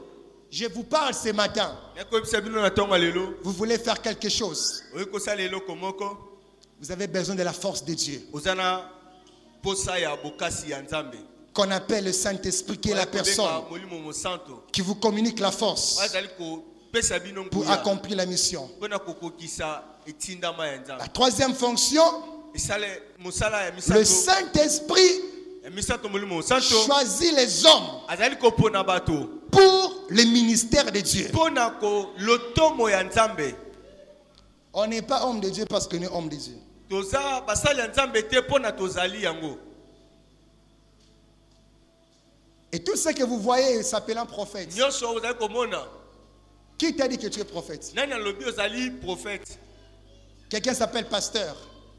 Je vous parle ce matin. nakoyebisa bino na ntongo ya lelo Vous voulez faire quelque chose. oyi kosala eloko moko Vous avez besoin de la force de Dieu, oza na posa ya bokasi ya nzambe qu'on appelle le Saint-Esprit, qui est la personne molimo mosanto qui vous communique la force azali kopesa bino pour nguya accomplir la mission. mpona kokokisa etindama ya La nzambe troisième fonction, esale mosala ya le misato Saint-Esprit ya misato molimo mosanto choisit les hommes azali kopona bato pour le ministère de Dieu. mpona lotomo ya nzambe On n'est pas homme de Dieu parce qu'on est homme de Dieu. toza basali ya nzambe te mpona tozali yango Et tout ce que vous voyez s'appelant prophète, nyonso ozali komona qui t'a dit que tu es prophète? nani alobi ozali prophète Quelqu'un s'appelle pasteur.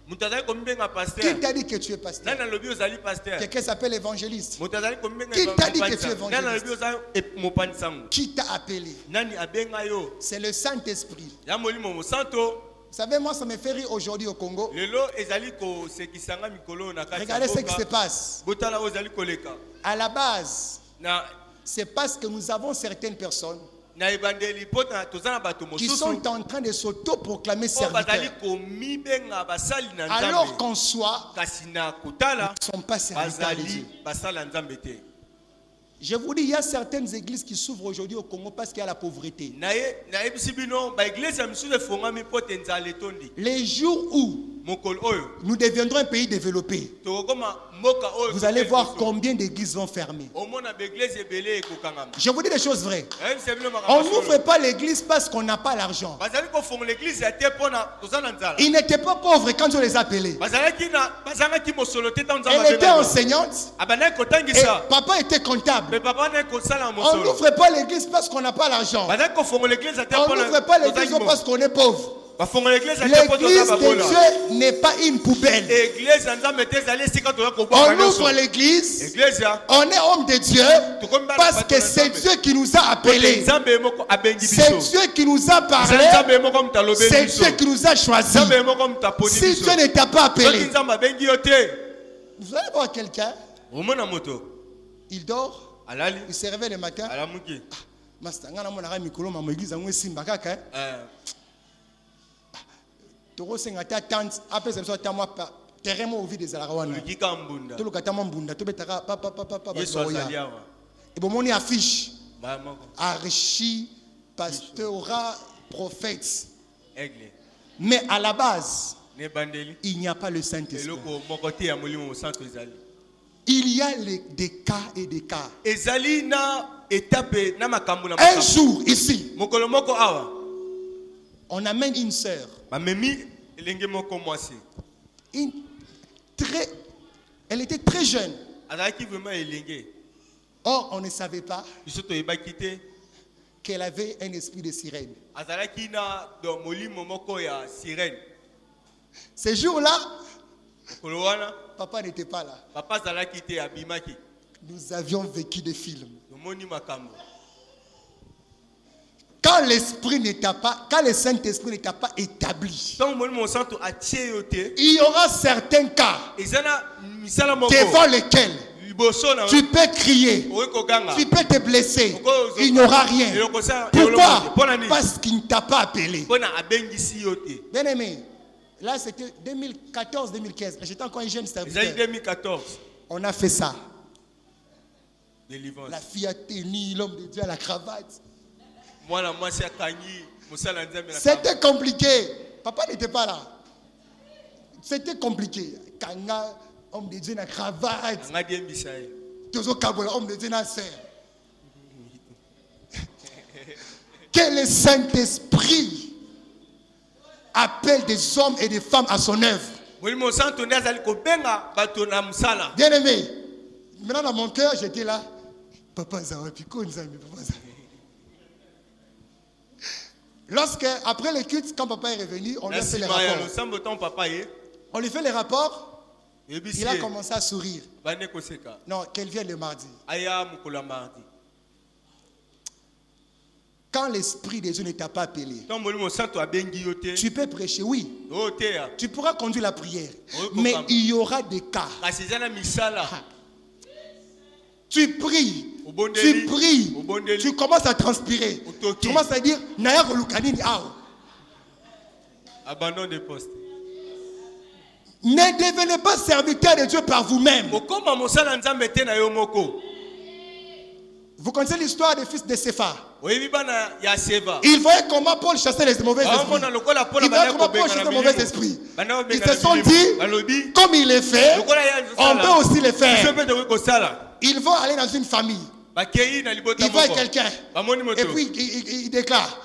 moto azali komibenga Qui pasteur t'a dit que tu es pasteur? nani alobi ozali pasteur Quelqu'un s'appelle évangéliste. moto azali komibenga Qui t'a dit que tu es mopanisa nani alobi ozali mopanisango Qui t'a appelé? nani abenga yo C'est le Saint-Esprit. ya molimo mosanto Vous savez, moi, ça me fait rire aujourd'hui au Congo. lelo ezali kosekisanga mikolo na kati Regardez ya ce qui se mboka passe. botala oyo ezali koleka À la base, na c'est parce que nous avons certaines personnes na ebandeli mpo toza na bato qui mosusu sont en train de s'auto-proclamer oyo bazali serviteurs. komibenga basali na Alors nzambe qu'en soi, kasi na kotala ils ne sont pas serviteurs de Dieu. bazali basala nzambe te Je vous dis, il y a certaines églises qui s'ouvrent aujourd'hui au Congo parce qu'il y a la pauvreté. nayebisi bino baeglise ya misusu efongami mpo te nzala etondi Les jours où mokolo oyo nous deviendrons un pays développé, tokokoma mboka oyo vous allez voir biso. combien d'églises vont fermer. omona baeglise ebele ekokangama Je vous dis des choses vraies. ayebisa bino On makambo n'ouvre solo. pas l'église parce qu'on n'a pas l'argent. bazali kofonga l'église ya te mpona toza na nzala Ils n'étaient pas pauvres quand on les appelait. bazalaki mosolo te ntango Elle était enseignante abandaki et kotangisa papa était comptable. me papa nai kosala On mosolo n'ouvre pas l'église parce qu'on n'a pas l'argent. bazali kofonga l'église ya te On n'ouvre pas l'église parce qu'on est pauvre. bafonga l'église ya te mpo L'église toza de babola Dieu n'est pas une poubelle. église ya nzambe te ezali esika toza On kobwaka ouvre nyonso l'église, église ya on est homme de Dieu parce que c'est Dieu qui nous a appelés. nzambe moko abengi C'est biso Dieu qui nous a parlé. nzambe moko moto alobeli C'est biso Dieu qui nous a choisis. nzambe moko moto aponi Si biso Dieu ne t'a pas soki appelé, nzambe abengi yo te vous allez voir quelqu'un, omona moto il dort, alali il se réveille le matin. alamuki Master, ngana mona ka mikolo mama église yango esimba kaka. Toro senga ta tante apesa biso ta moi terrain mo ovi des alawana. olukika mbunda To lokata mo mbunda to betaka papa yesu azali ya. awa Et bon moni affiche baya moko archi pastorat prophète. aigle Mais à la base, na ebandeli il n'y a pas le Saint-Esprit. eloko moko te ya molimo mosantu ezali Il y a des cas et des cas. ezali na etape na makambo na Un makambo jour ici, mokolo moko awa on amène une sœur, bamemi elenge moko mwasi elle était très jeune. azalaki vraiment elenge Or, on ne savait pas biso toyebaki te qu'elle avait un esprit de sirène. azalaki na do molimo moko ya sirene Ce jour-là, mokolo wana papa n'était pas là. papa azalaki te abimaki Nous avions vécu des films. tomoni makambo Quand le Saint-Esprit ne t'a pas établi, ntango molimo mosantu atie yo te il y aura certains cas eza na misala moko devant lesquels liboso na tu peux crier, okoki koganga tu peux te blesser, il n'y aura rien. Pourquoi? Parce qu'il ne t'a pas appelé. mpona abengisi yo te Bien aimé, là c'était 2014-2015. J'étais encore un jeune ezali serviteur. 2014 On a fait ça. délivrance La fille a tenu, l'homme de Dieu à la cravate. mwana mwasi akangi mosala nzambe na C'était compliqué. Papa n'était pas là. C'était compliqué. Kanga, homme de Dieu, la cravate. anga diembisa ye Tozo Kabola, homme de Dieu, na sœur. Que le Saint-Esprit appelle des hommes et des femmes à son œuvre. Molimo santo nde azali kobenga bato na mosala. Bien aimé, maintenant dans mon cœur, j'étais là. Papa Zawapi, Papa Zawapi. Lorsque, après le culte, quand papa est revenu, on lui a fait les rapports. On lui fait les rapports, il a commencé à sourire. Non, qu'elle vienne le mardi. Quand l'Esprit de Dieu ne t'a pas appelé, tu peux prêcher, oui. Tu pourras conduire la prière. Mais il y aura des cas. Tu pries, tu commences à transpirer. Tu commences à dire, Naya Rolukanini Ao. Abandon de poste. Ne devenez pas serviteur de Dieu par vous-même. Vous connaissez l'histoire des fils de Sépha. Ils voyaient comment Paul chassait les mauvais esprits. Ils voyaient comment Paul chassait les mauvais esprits. Ils se sont dit, comme il est fait, on peut aussi le faire. Ils vont aller dans une famille. Ils voient quelqu'un. Et puis ils déclarent,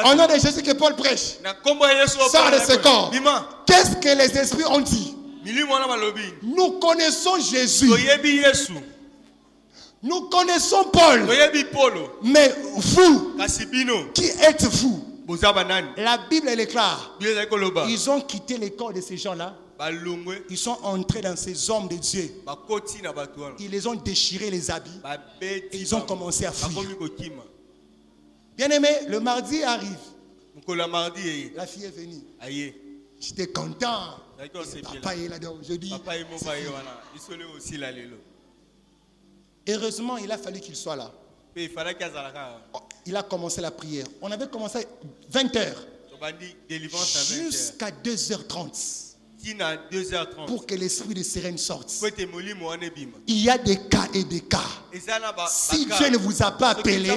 au nom de Jésus que Paul prêche, sort de ce corps. Qu'est-ce que les esprits ont dit? Nous connaissons Jésus. Nous connaissons Paul. Mais vous, qui êtes-vous? La Bible elle est claire. Ils ont quitté les corps de ces gens-là. Ils sont entrés dans ces hommes de Dieu. Ils les ont déchirés les habits. Et ils ont commencé à fuir. Bien aimé, le mardi arrive. La fille est venue. J'étais content. Papa est là-dedans aujourd'hui. Heureusement, il a fallu qu'il soit là. Il a commencé la prière. On avait commencé à 20h jusqu'à 2h30 pour que l'esprit de sirène sorte. Il y a des cas et des cas. Si Dieu ne vous a pas appelé,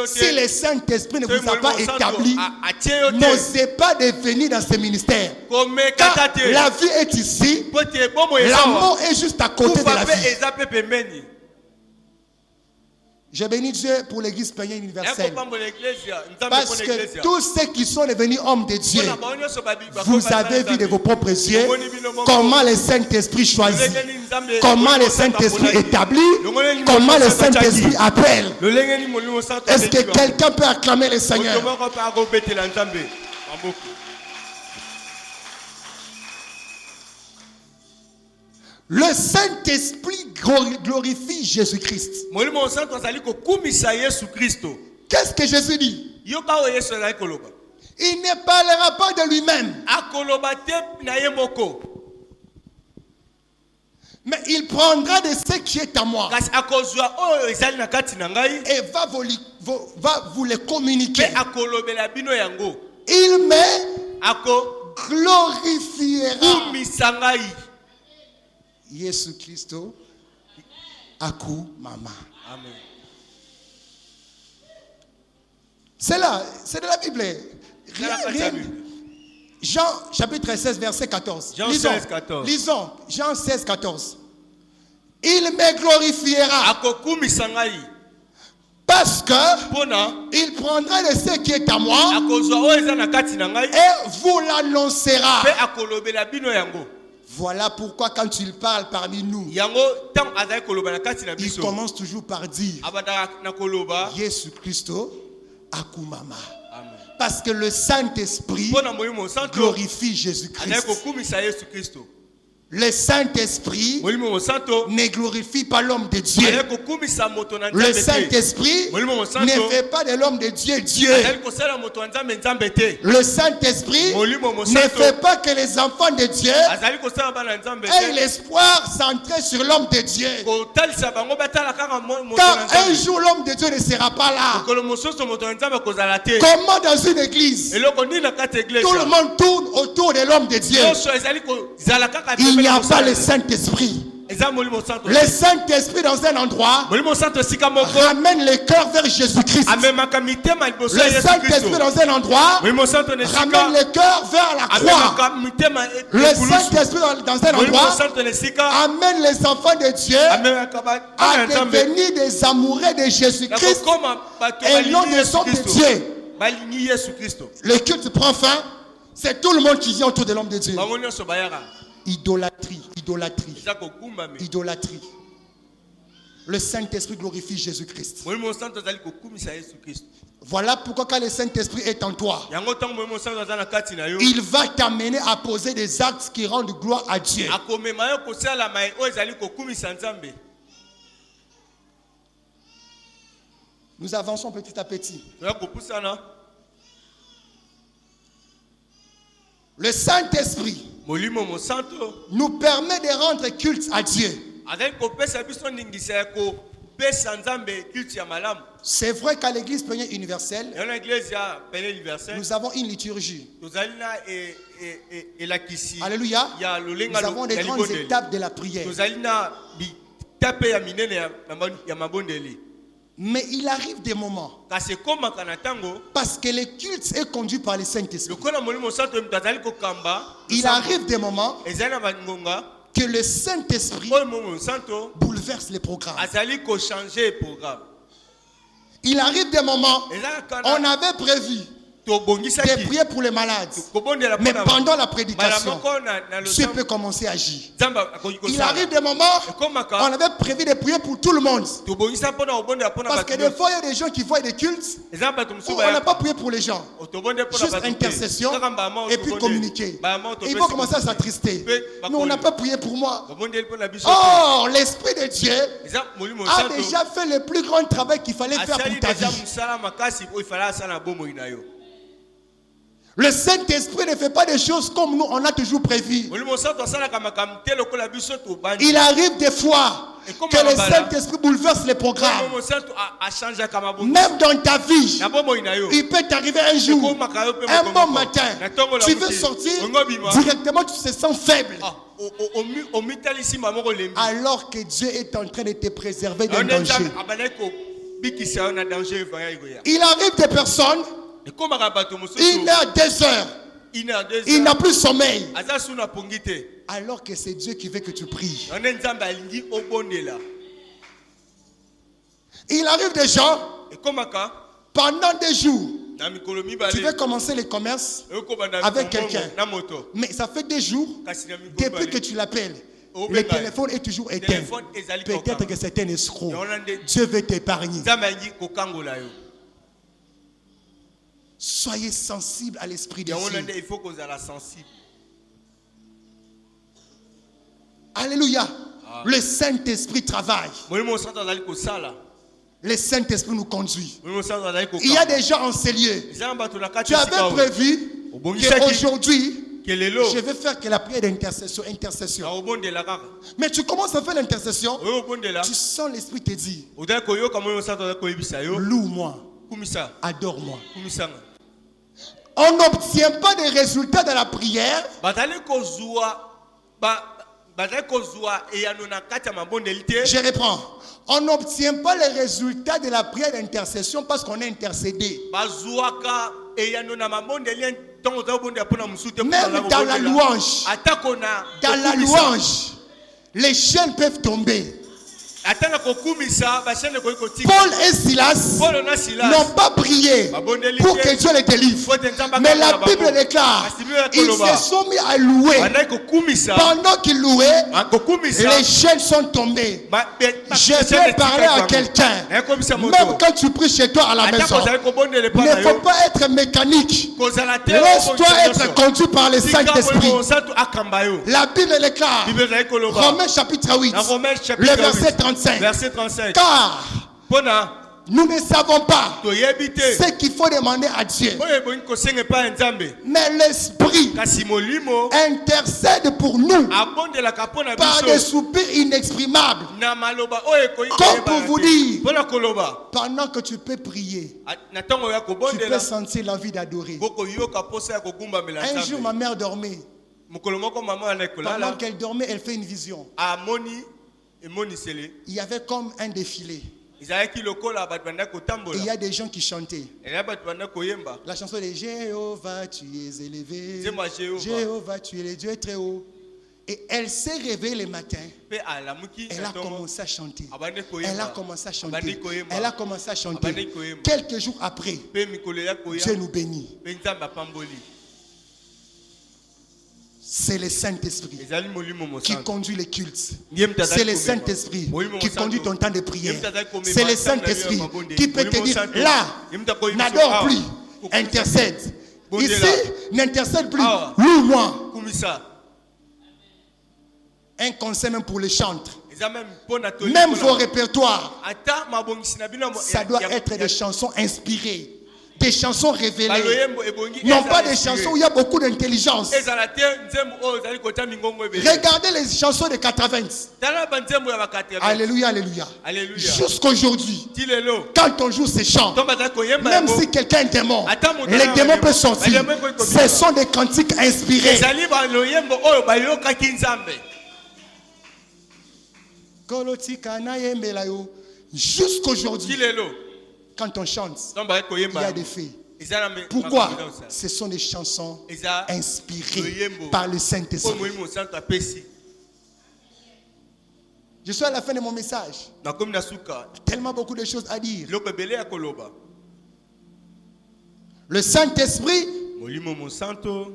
si le Saint-Esprit ne vous a pas établi, n'osez pas devenir dans ce ministère. Car la vie est ici, la mort est juste à côté de la vie. Je bénis Dieu pour l'église païenne universelle. Parce que tous ceux qui sont devenus hommes de Dieu, vous avez vu de vos propres yeux comment le Saint-Esprit choisit, comment le Saint-Esprit établit, comment le Saint-Esprit appelle. Est-ce que quelqu'un peut acclamer le Seigneur? Le Saint-Esprit glorifie Jésus-Christ. Qu'est-ce que Jésus dit? Il ne parlera pas de lui-même. Mais il prendra de ce qui est à moi et va vous le communiquer. Il me glorifiera. Jésus Christ, Aku Mama. Amen. C'est là, c'est de la Bible. Rien. Jean chapitre 16, verset 14. Jean 16, 14. Lisons. Jean 16, 14. Il me glorifiera. Parce que il prendra de ce qui est à moi et vous l'annoncera. Voilà pourquoi quand il parle parmi nous, il commence toujours par dire Jésus Christ, Akumama. Parce que le Saint-Esprit glorifie Jésus-Christ. Le Saint-Esprit ne glorifie pas l'homme de Dieu. Le Saint-Esprit ne fait pas de l'homme de Dieu Dieu. Le Sain't-Esprit ne fait pas que les enfants de Dieu aient l'espoir centré sur l'homme de Dieu. Car un jour l'homme de Dieu ne sera pas là. Comment dans une église tout le monde tourne autour de l'homme de Dieu? Il n'y a pas le Saint-Esprit. eza molimo santo Le Saint-Esprit dans un endroit molimo santo esika moko ramène le cœur vers Jésus-Christ. amemaka mitema liboso Le ya Yesu Saint-Esprit Kristo dans un endroit molimo santo ramène nesika le cœur vers la croix. amemaka mitema Le ekulusu Saint-Esprit dans un molimo endroit santo nesika amène les enfants de Dieu amemaka à bana nzambe devenir des amoureux de na Jésus-Christ kokoma bato et non balingi des Yesu hommes de Kristo Dieu. balingi Yesu Kristo Le culte prend fin. C'est tout le monde qui vient autour de l'homme de Dieu. bango nyonso bayaka Idolâtrie, idolâtrie, eza kokumbami idolâtrie. Le Saint-Esprit glorifie Jésus-Christ. molimo santo azali kokumisa Yesu Kristo Voilà pourquoi quand le Saint-Esprit est en toi, yango ntango molimo santo aza na kati na yo il va t'amener à poser des actes qui rendent gloire à Dieu. akomema yo kosalama oyo ezali kokumisa nzambe. Nous avançons petit à petit. toya kopusana Le Saint-Esprit molimo mosanto nous permet de rendre culte à Dieu. azali kopesa biso ndingisa ya kopesa nzambe culte ya malamu. C'est vrai qu'à l'église plénière universelle, yana eglise ya pene universel nous avons une liturgie. tozali na elakisi Alléluia. ya lolenga Nous avons des ya grandes libondeli. étapes de la prière. tozali na bitape ya minene ya mabondeli. Mais il arrive des moments, kasi ekomaka na ntango parce que le culte est conduit par le Saint-Esprit. lokola molimo santo moto azali kokamba Il arrive des moments ezali na bangonga que le Saint-Esprit oyo molimo santo bouleverse les programmes. azali kochange programme. Il arrive des moments, ezalaka on na avait prévu de tobongisaki prier pour les malades. kobondela Mais mpona pendant la mbala prédication, moko na Dieu peut commencer à agir. nzambe akoki Il kosala arrive des moments, on ekomaka avait prévu de prier pour tout le monde. tobongisa mpona kobondela mpona Parce que bato des fois, il y a des gens qui voient des cultes, eza bato où mosusu on n'a pas prié pour les gens. tobonde mpona Juste bato te. intercession Kaka mbama et puis communiquer. Et ils vont commencer à s'attrister. Mais on n'a pas prié pour moi. babondeli mpona biso Or, l'Esprit de Dieu eza molimo a santo déjà fait le plus grand travail qu'il fallait faire asali pour ta deja vie. mosala makasi oyo ifala asala na bomoi na yo. Le Saint-Esprit ne fait pas des choses comme nous, on a toujours prévu. molimo santo asalaka makambo te lokola biso tobandi. Il arrive des fois que le Saint-Esprit bouleverse les programmes. molimo santo achangeaka mabongi Même dans ta vie, na bomoi na yo. il peut t'arriver un jour, ekomaka yo mpe un moko bon moko. matin, Na ntongo la tu veux mutu, sortir, ongobima. directement tu te sens faible. Ah, omitalisi mama moko lembi. Alors que Dieu est en train de te préserver d'un Aone danger. nzambe abandaki kobikisa yo na danger evaya ekoya. Il arrive des personnes, ekomaka bato mosusu 1 heure, 2 heures, ine ya 2 il n'a plus sommeil. aza su na pongi te. Alors que c'est Dieu qui veut que tu pries. Aone nzambe alingi obondela. Il arrive des gens, ekomaka pendant des jours, na mikolo tu mibale veux commencer le commerce ekobanda avec mbongo quelqu'un. na moto Mais ça fait des jours, kasi na mikolo depuis que mibale tu l'appelles, Oh, le ben, téléphone est toujours éteint. téléphone ezali Peut-être kokanga. que c'est un escroc. Yaona nde Dieu veut t'épargner. nzambe alingi kokangola yo. Soyez sensible à l'Esprit de yango na nde Dieu. il faut kozala sensible. Alléluia. Le Saint-Esprit travaille. molimo santo azali kosala. Le Saint-Esprit nous conduit. molimo santo azali Il y a kokanga. des gens en ces lieux. eza na bato na kati Tu ya avais sika oyo. prévu Obongisaki qu'aujourd'hui, ke lelo je vais faire que la prière d'intercession. Intercession. aobondela kaka Mais tu commences à faire l'intercession. oyo obondela Tu sens l'Esprit te dire, ozali koyoka molimo santo azali koyebisa yo loue-moi, kumisa adore-moi. kumisanga. On n'obtient pas de résultats dans la prière bazali kozwa bazali kozwa eyano na kati ya mabondeli te. Je reprends. On n'obtient pas les résultats de la prière d'intercession parce qu'on est intercédé. bazwaka eyano na mabondeli ntongo ozali kobondela mpona mosusu te. Même dans la louange, atako na dans la kokumisa. louange, les chaînes peuvent tomber. ata na kokumisa bashane koyi kotika. Paul et Silas Paul na Silas n'ont pas prié pour que Dieu les délivre. Mais la Bible déclare, ils se sont mis à louer. bandaki kokumisa Pendant qu'ils louaient, kokumisa les chaînes sont tombées. Je vais parler à quelqu'un. Même quand tu pries chez toi à la maison, il ne faut pas être mécanique. Laisse-toi être conduit par le Saint-Esprit. La Bible déclare, Romains chapitre 8, le verset 35. Verset 35. Car Pona nous ne savons pas toyebite ce qu'il faut demander à Dieu. oyo ebongi kosenga epai ya nzambe Mais l'Esprit kasi molimo intercède pour nous abondelaka mpona par des biso soupirs inexprimables. na maloba oyo ekoki Comme pour vous dire, mpona koloba pendant que tu peux prier, na ntongo ya tu peux kobondela sentir l'envie d'adorer. bokoyoka posa ya kogumbamela Un jour, nzambe. ma mère dormait. mokolo moko mama wana Pendant ekolala qu'elle dormait, elle fait une vision. amoni emonisele il y avait comme un défilé. ezalaki lokola bato banda Et il y kotambola a des gens qui chantaient. eza bato banda koyemba La chanson de Jéhovah, tu es élevé. nzembo ya Jehova Jéhovah, tu es le Dieu très haut. Et elle s'est réveillée le matin. mpe alamuki Elle na a ntongo commencé à chanter. abandi Elle a koyemba commencé à abandi chanter. koyemba Elle a commencé à abandi chanter. koyemba Quelques jours après, mpe mikolo ya koya Dieu nous bénit. mpe nzambe apamboli C'est le Saint-Esprit ezali molimo qui mosantu conduit les cultes. Ndiye mtu C'est azali le komema. Saint-Esprit Molimo qui mosantu. conduit ton temps de prière. Ndiye mtu azali komema C'est le ntango na Saint-Esprit yo ya mabonde. qui peut te Molimo dire mosantu. là, Ndiye mtu akoyebisa n'adore awa. plus, Kukumisa. intercède. Bondela. Ici, n'intercède plus, Awa. loue-moi. kumisa Un conseil même pour les chantres. eza même mpo na toli Même mpo na- vos répertoires, ata mabongisi na bino ça doit être des chansons inspirées, des chansons révélées. baloyembo ebongi Non ezala pas des inspiré. chansons où il y a beaucoup d'intelligence. ezala te nzembo oyo ezali kota mingongo ebele Regardez les chansons de 80. tala banzembo ya bakati Alléluia, alléluia. Alléluia. Jusqu'aujourd'hui, ti lelo quand on joue ces chants, ntongo azali koyemba même yango si quelqu'un est démon, Attends, mon les talent, démons mon peuvent démon. sortir. Mais démon peut Ce sont des cantiques inspirés. ezali baloyembo oyo bayokaki nzambe Kolotika na yembela yo. ti Jusqu'aujourd'hui, lelo quand on chante, ntombo azali il y koyemba a yango. des faits. eza na Pourquoi? makambo eza kosala. Ce sont des chansons eza inspirées loyembo par le oyo Saint-Esprit. molimo mosantu apesi Je suis à la fin de mon message. nakomi na suka Tellement beaucoup de choses à dire. biloko ebele ya koloba Le Saint-Esprit molimo mosantu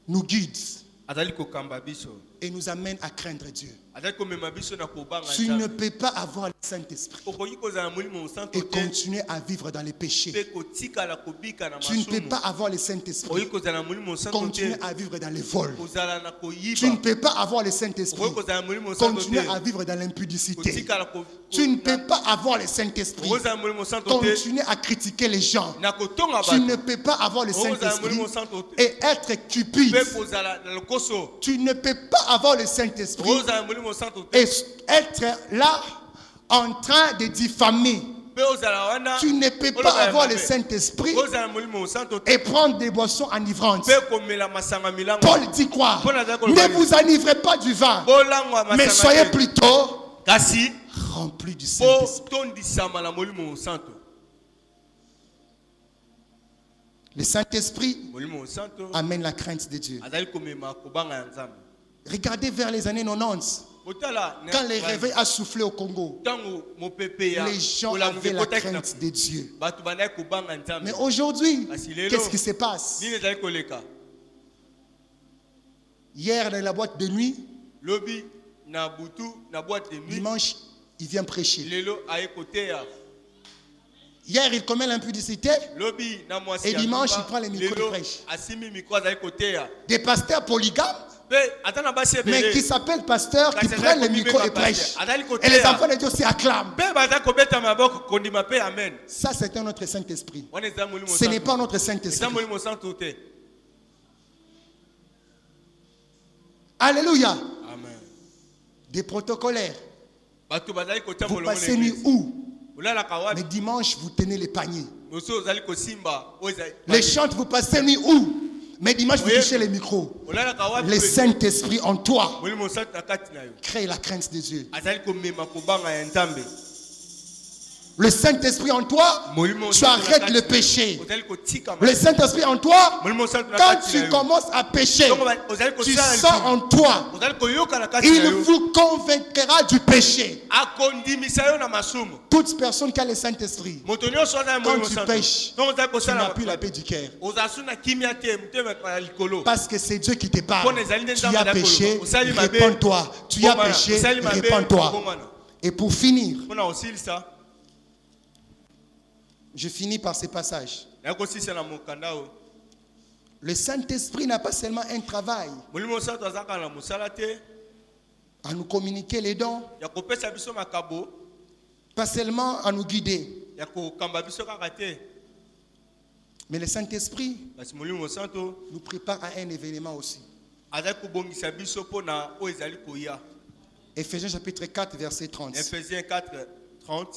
nous guide azali kokamba biso et nous amène à craindre Dieu. azali komema biso na kobanga Tu ne nzambe peux pas avoir le Saint-Esprit okoki kozala molimo mosantu et te continuer à vivre dans les péchés. mpe kotikala kobika na Tu ne peux masumu pas avoir le okoki Saint-Esprit, kozala na molimo mosantu continuer te à vivre dans les vols. kozala na Tu ne koyiba peux pas avoir le Saint-Esprit, okoki kozala na molimo mosantu continuer à te vivre dans l'impudicité. kotikala Tu ne peux pas avoir le Saint-Esprit, okozala na molimo mosantu te continuer à critiquer les gens. na kotonga Tu ne bato peux pas avoir le okozala na Saint-Esprit molimo mosantu te et être cupide. mpe kozala na lokoso Tu ne peux pas avoir le Saint-Esprit okozala na molimo mosantu te et être là en train de diffamer. mpe ozala wana Tu ne peux oloba pas ya avoir le mabe. Saint-Esprit kozala na molimo mosantu te et prendre des boissons enivrantes. mpe komela masanga milango Paul dit quoi? Ne vous enivrez pas du vin, bolangwa mais masanga soyez te. plutôt kasi remplis du po Saint-Esprit. tondisama na molimo mosantu Le Saint-Esprit molimo mosantu amène la crainte de Dieu. azali komema kobanga ya nzambe Regardez vers les années 90, botala quand le réveil a soufflé au Congo, ntango mopepe ya les gens kolamuka avaient la ekotaki na crainte de Dieu. bato bandaki kobanga nzambe Mais aujourd'hui, Kasi lelo, qu'est-ce qui se passe? nini ezali koleka Hier, dans la boîte de nuit, lobi na butu na boîte de nuit dimanche, il vient prêcher. lelo aye koteya Hier, il commet l'impudicité. lobi na mwasi Et ya dimanche, Lumba, il prend les micros, lelo il prêche. asimi mikro azali koteya Des pasteurs polygames, mpe ata na basi mais qui ebele s'appellent pasteurs, qui Kasi prennent le azali micro et komibeka prêchent. pasteur. Azali Et les koteya. enfants de Dieu aussi acclament. mpe baza kobeta maboko kondima mpe amen Ça, c'est un autre Saint-Esprit. wana eza molimo Ce n'est mosantu. pas notre eza Saint-Esprit. molimo mosantu te Alléluia. amen Des protocolaires. bato bazali kotia Vous molongo na passez nuit église. où? olalaka Mais wapi dimanche, vous tenez les paniers. mosusu ozali kosimba oyo ezali Les chantes, vous passez nuit où? Mais dimanche, vous Oui. touchez les micros. olalaka wapi Le pe- Saint-Esprit en toi molimo mosantu na kati na yo crée la crainte de Dieu. azali komema kobanga ya nzambe Le Saint-Esprit en toi, molimo tu arrêtes le péché. ozali kotika Le Saint-Esprit en toi, molimo mosantu na quand kati tu na yo commences à pécher, Ntongo ozali tu kosala sens lisumu. en toi, ozali koyoka na kati na il yo vous convaincra du péché. akondimisa yo na masumu Toute personne qui a le Saint-Esprit, moto nyonso aza na quand molimo tu mosantu pêches, ntongo ozali tu n'as kosala plus la paix du cœur. ozala su na kimia te motema ya likolo Parce que c'est Dieu qui te parle. Pone ezali nde Tu nzambe as azali péché, koloba. Osali mabe, répands-toi. Tu as bongana. péché, Osali mabe, répands-toi. bongana. Et pour finir, mpona kosilisa je finis par ce passage. naye kosilisa na mokanda oyo Le Saint-Esprit n'a pas seulement un travail molimo mosantu aza kaka na mosala te à nous communiquer les dons, ya kopesa biso makabo pas seulement à nous guider, ya kokamba biso kaka te mais le Saint-Esprit kasi molimo mosantu nous prépare à un événement aussi. azali kobongisa biso mpona oyo ezali koya Éphésiens chapitre 4, verset 30. Ephésiens 4 30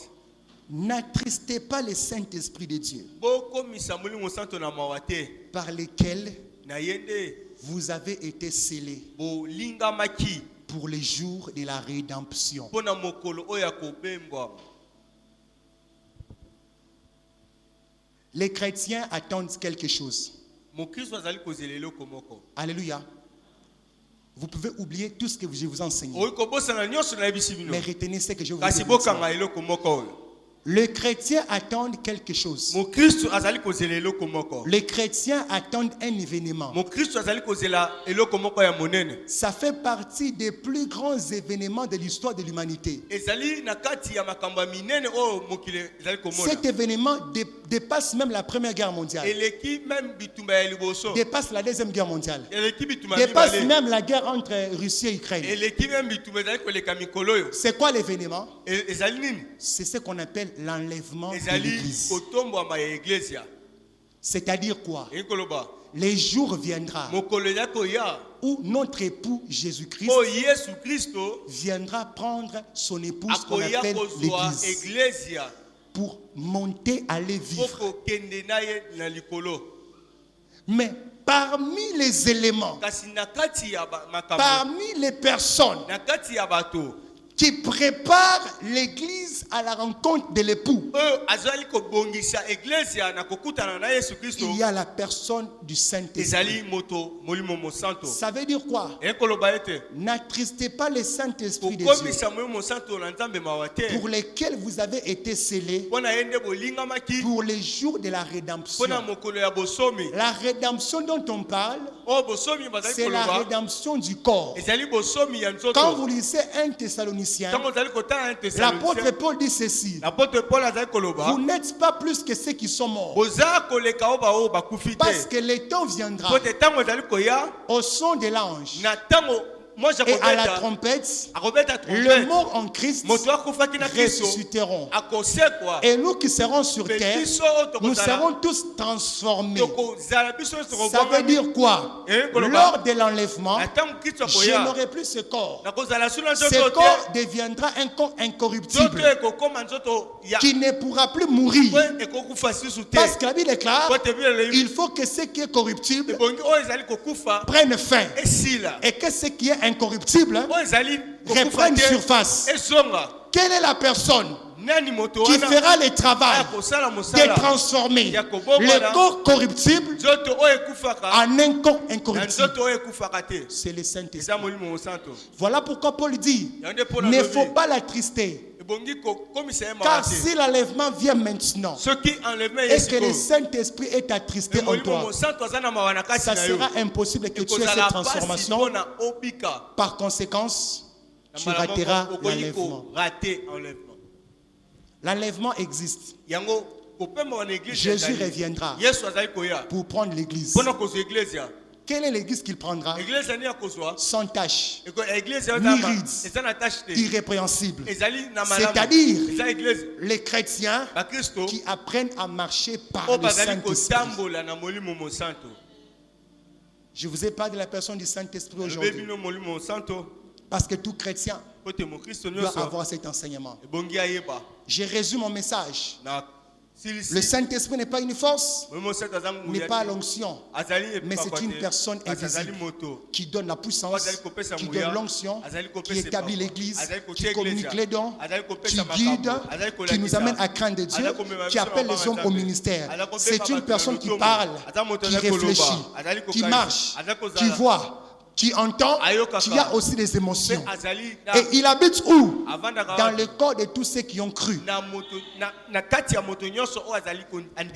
N'attristez pas le Saint-Esprit de Dieu, bokomisa molimo mosantu na mawa te par lesquels na ye nde vous avez été scellés bolingamaki pour les jours de la rédemption. Pona mokolo oya kobembwa. Les chrétiens attendent quelque chose. Mokristo azali kozela eloko moko. Alléluia. Vous pouvez oublier tout ce que je vous enseigne. Oyi kobosana nyonso na yebisi bino. Mais retenez ce que je vous Kasi dis. bokanga eloko moko oyo. Les chrétiens attendent quelque chose. Mokristo azali kozela eloko moko. Les chrétiens attendent un événement. Mokristo azali kozela eloko moko ya monene. Ça fait partie des plus grands événements de l'histoire de l'humanité. Ezali na kati ya makambo ya minene oyo mokili ezali komona. Cet événement dépasse même la Première Guerre mondiale. Eleki même bitumba ya liboso. Dépasse la Deuxième Guerre mondiale. Eleki bitumba Dépasse mibale. même la guerre entre Russie et Ukraine. Eleki même bitumba ezali koleka mikolo oyo. C'est quoi l'événement? Ezali nini? C'est ce qu'on appelle l'enlèvement de Ezali l'Église. kotombwama ya iglesia. C'est-à-dire quoi? Ekoloba. Les jours viendra Mokolo ya koya. où notre époux Jésus-Christ O Yesu Kristo viendra prendre son épouse qu'on akoya appelle kozwa l'Église iglesia. pour monter, aller vivre. Poko kende na ye na likolo. Mais parmi les éléments, Kasi na kati ya makambo. parmi les personnes Na kati ya bato. qui préparent l'Église à la rencontre de l'époux, Oyo azali kobongisa iglesia na kokutana na Yesu Kristo. il y a la personne du Saint-Esprit. Ezali moto molimo mosanto. Ça veut dire quoi? Ekoloba ete. N'attristez pas le Saint-Esprit de Dieu Kokomisa molimo mosanto na nzambe mawa te. pour lesquels vous avez été scellés Pona yende bolingamaki. pour les jours de la rédemption. Pona mokolo ya bosomi. La rédemption dont on parle, O bosomi bazali c'est la koloba. rédemption du corps. Ezali bosomi ya nzoto. Quand vous lisez 1 Thessaloniciens, Tango zali kotana l'apôtre Thessaloniciens. Paul dit ceci: L'apôtre Paul azali koloba. vous n'êtes pas plus que ceux qui sont morts, Boza koleka o bakufi parce te. que le temps viendra Pote tango ezali koya. au son de l'ange Na tango moi et à la jakobeta. trompette, Akobeta le trompette. mort en Christ Moto akufaki na Kristo. ressusciteront. Akosekwa. Et nous qui serons sur Mais terre, biso nous tokozala. serons tous transformés. Tokozala biso Ça veut dire quoi? Eh, koloba. Lors de l'enlèvement, Atango Kristo je koya. n'aurai plus ce corps. Nakozala suna Ce nzoto corps te. deviendra un corps Nzoto incorruptible ekokoma nzoto ya. qui ne pourra plus mourir. Po ekokufa susu te. Parce que la Bible déclare, Po te bile il faut que ce qui est corruptible ebongi oyo ezali kokufa prenne fin esila. et que ce qui est incorruptible Oyo ezali kokufa reprenne te surface. ezonga. Quelle est la personne Nani moto qui wana fera le travail akosala de mosala transformer ya kobomana le corps corruptible nzoto oyo ekufaka en un corps na incorruptible? nzoto oyo ekufaka te. C'est le Saint-Esprit. Eza molimo mosanto. Voilà pourquoi Paul dit, Yango nde Paul ne alobi. faut pas l'attrister, Ebongi kokomisa ye car mawa te. si l'enlèvement vient maintenant Soki enlèvement et ye que le sikoyo. Saint-Esprit est attristé en Molimo toi, mosanto aza na mawa na kati ça na yo. sera impossible que tu aies Ekozala cette pasi transformation. mpona obika. Par conséquence, tu Na mbala moko, rateras okoki l'enlèvement. korate enlèvement. L'enlèvement existe. Yango kopema wana église Jésus ezali. reviendra Yesu azali koya. pour prendre l'église. Mpona kozwa église. Quelle est l'église qu'il prendra? Église ani akozwa. Sans tache, Église Ni rides. eza na tâche te. irrépréhensible. Ezali na malamu. C'est-à-dire eza église les chrétiens ba Kristo qui apprennent à marcher par oyo le bazali Saint-Esprit. kotambola na molimo mosanto. Je vous ai parlé de la personne du Saint-Esprit Lobe aujourd'hui. bino molimo mosanto. Parce que tout chrétien Pote mo Kristo doit nyonso avoir cet enseignement. ebongi ayeba. Je résume mon message. Na silisi. Le Saint-Esprit n'est pas une force, Molimo mosanto aza n'est pas l'onction, azali mais c'est une personne azali invisible moto. qui donne la puissance, qui donne l'onction, qui établit l'église, qui communique les dons, qui guide, qui nous amène à craindre Dieu, qui appelle les hommes au ministère. C'est une personne qui parle, qui réfléchit, qui marche, qui voit, qui entend, qui a aussi des émotions. Et il habite où? Dans le corps de tous ceux qui ont cru.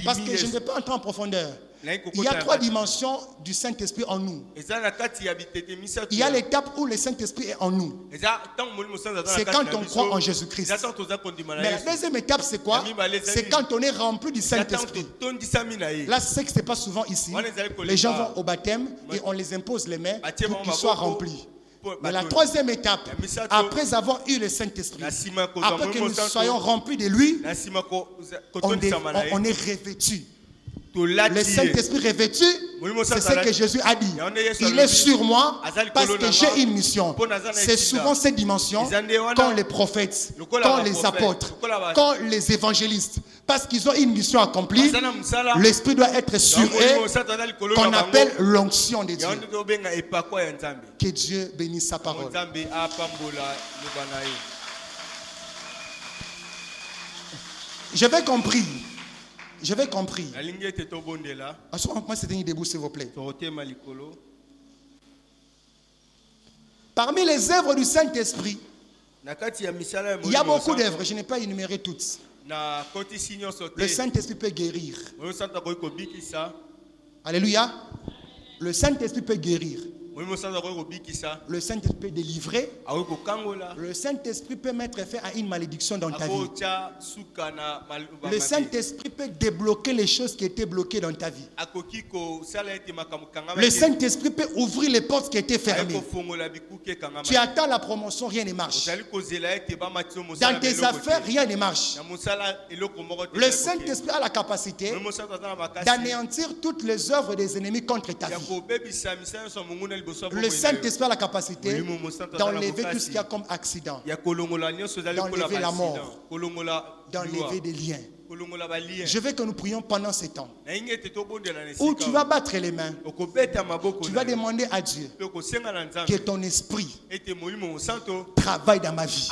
Parce que je ne vais pas entrer en profondeur. Il y a 3 dimensions du Saint-Esprit en nous. Il y a l'étape où le Saint-Esprit est en nous. C'est quand on croit en Jésus-Christ. Mais la deuxième étape, c'est quoi? C'est quand on est rempli du Saint-Esprit. Là, c'est ce qui se passe souvent ici. Les gens vont au baptême et on les impose les mains pour qu'ils soient remplis. Mais la troisième étape, après avoir eu le Saint-Esprit, après que nous soyons remplis de lui, on est revêtu. Le Saint-Esprit revêtu, c'est ce que Jésus a dit. Il est sur moi parce que j'ai une mission. C'est souvent cette dimension qu'ont les prophètes, qu'ont les apôtres, qu'ont les évangélistes. parce qu'ils ont une mission accomplie, Basana musala. l'esprit doit être sur eux, qu'on appelle l'onction de Dieu. Yango tobenga epakwa ya Nzambe. Que Dieu bénisse sa parole. Nzambe apambola lobana ye. J'avais compris. J'avais compris. Nalingi ete tobondela. Moi, c'est un debout, s'il vous plaît. Torotema likolo. Parmi les œuvres du Saint-Esprit, Nakati ya misala ya il y a Molimo beaucoup Santo. d'œuvres. Je n'ai pas énuméré toutes. Na koti sinyo sote. Le Saint-Esprit peut guérir. Molimo Santo ko bikisa. Alléluia. Le Saint-Esprit peut guérir. Molimo Santo ko bikisa. Le Saint-Esprit peut délivrer. Awo ko kangola. Le Saint-Esprit peut mettre fin à une malédiction dans ta vie. Akocha sukana Le Saint-Esprit peut débloquer les choses qui étaient bloquées dans ta vie. Akoki ko sala ete makamukanga. Le Saint-Esprit peut ouvrir les portes qui étaient fermées. Tu attends la promotion, rien ne marche. Dans tes affaires, rien ne marche. Le Saint-Esprit a la capacité d'anéantir toutes les œuvres des ennemis contre ta vie. Le Saint-Esprit a la capacité d'enlever tout ce qu'il y a comme accident, d'enlever la mort, d'enlever des liens. Je veux que nous prions pendant ces temps où tu vas battre les mains. Tu vas demander à Dieu que ton esprit travaille dans ma vie,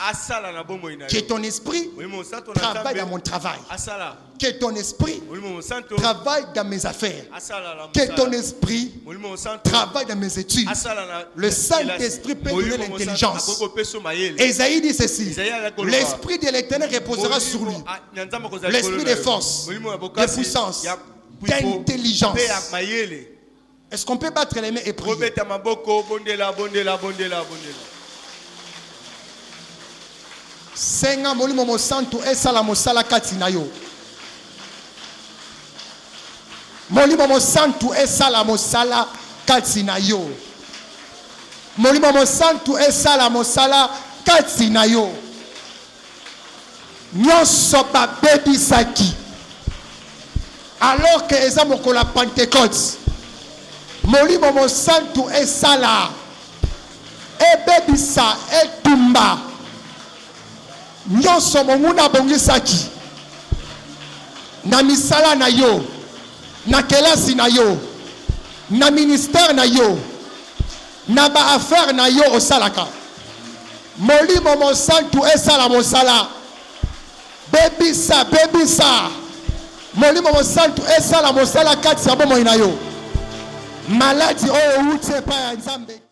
que ton esprit travaille dans mon travail, que ton esprit travaille dans mes affaires, que ton esprit travaille dans mes études. Le Saint-Esprit peut donner l'intelligence. Esaïe dit ceci: l'esprit de l'Éternel reposera sur lui. L'esprit de force, de puissance, d'intelligence. Est-ce qu'on peut battre les mains et prier? Senga molimo mosantu esala mosala kati na yo. Molimo mosantu esala mosala kati na yo. Molimo mosantu esala mosala kati na yo. Nyonso babebisaki alors que eza mokola Pentecôte, molimo mosantu esala ebebisa etumba nyonso monguna bongisaki na misala na yo, na kelasi na yo, na ministère na yo, na ba affaire na yo osalaka. Molimo mosantu esala mosala bebisa bebisa. Molimo mosantu esala mosala kati ya bomoi na yo. Maladi oyo uti epai ya Nzambe.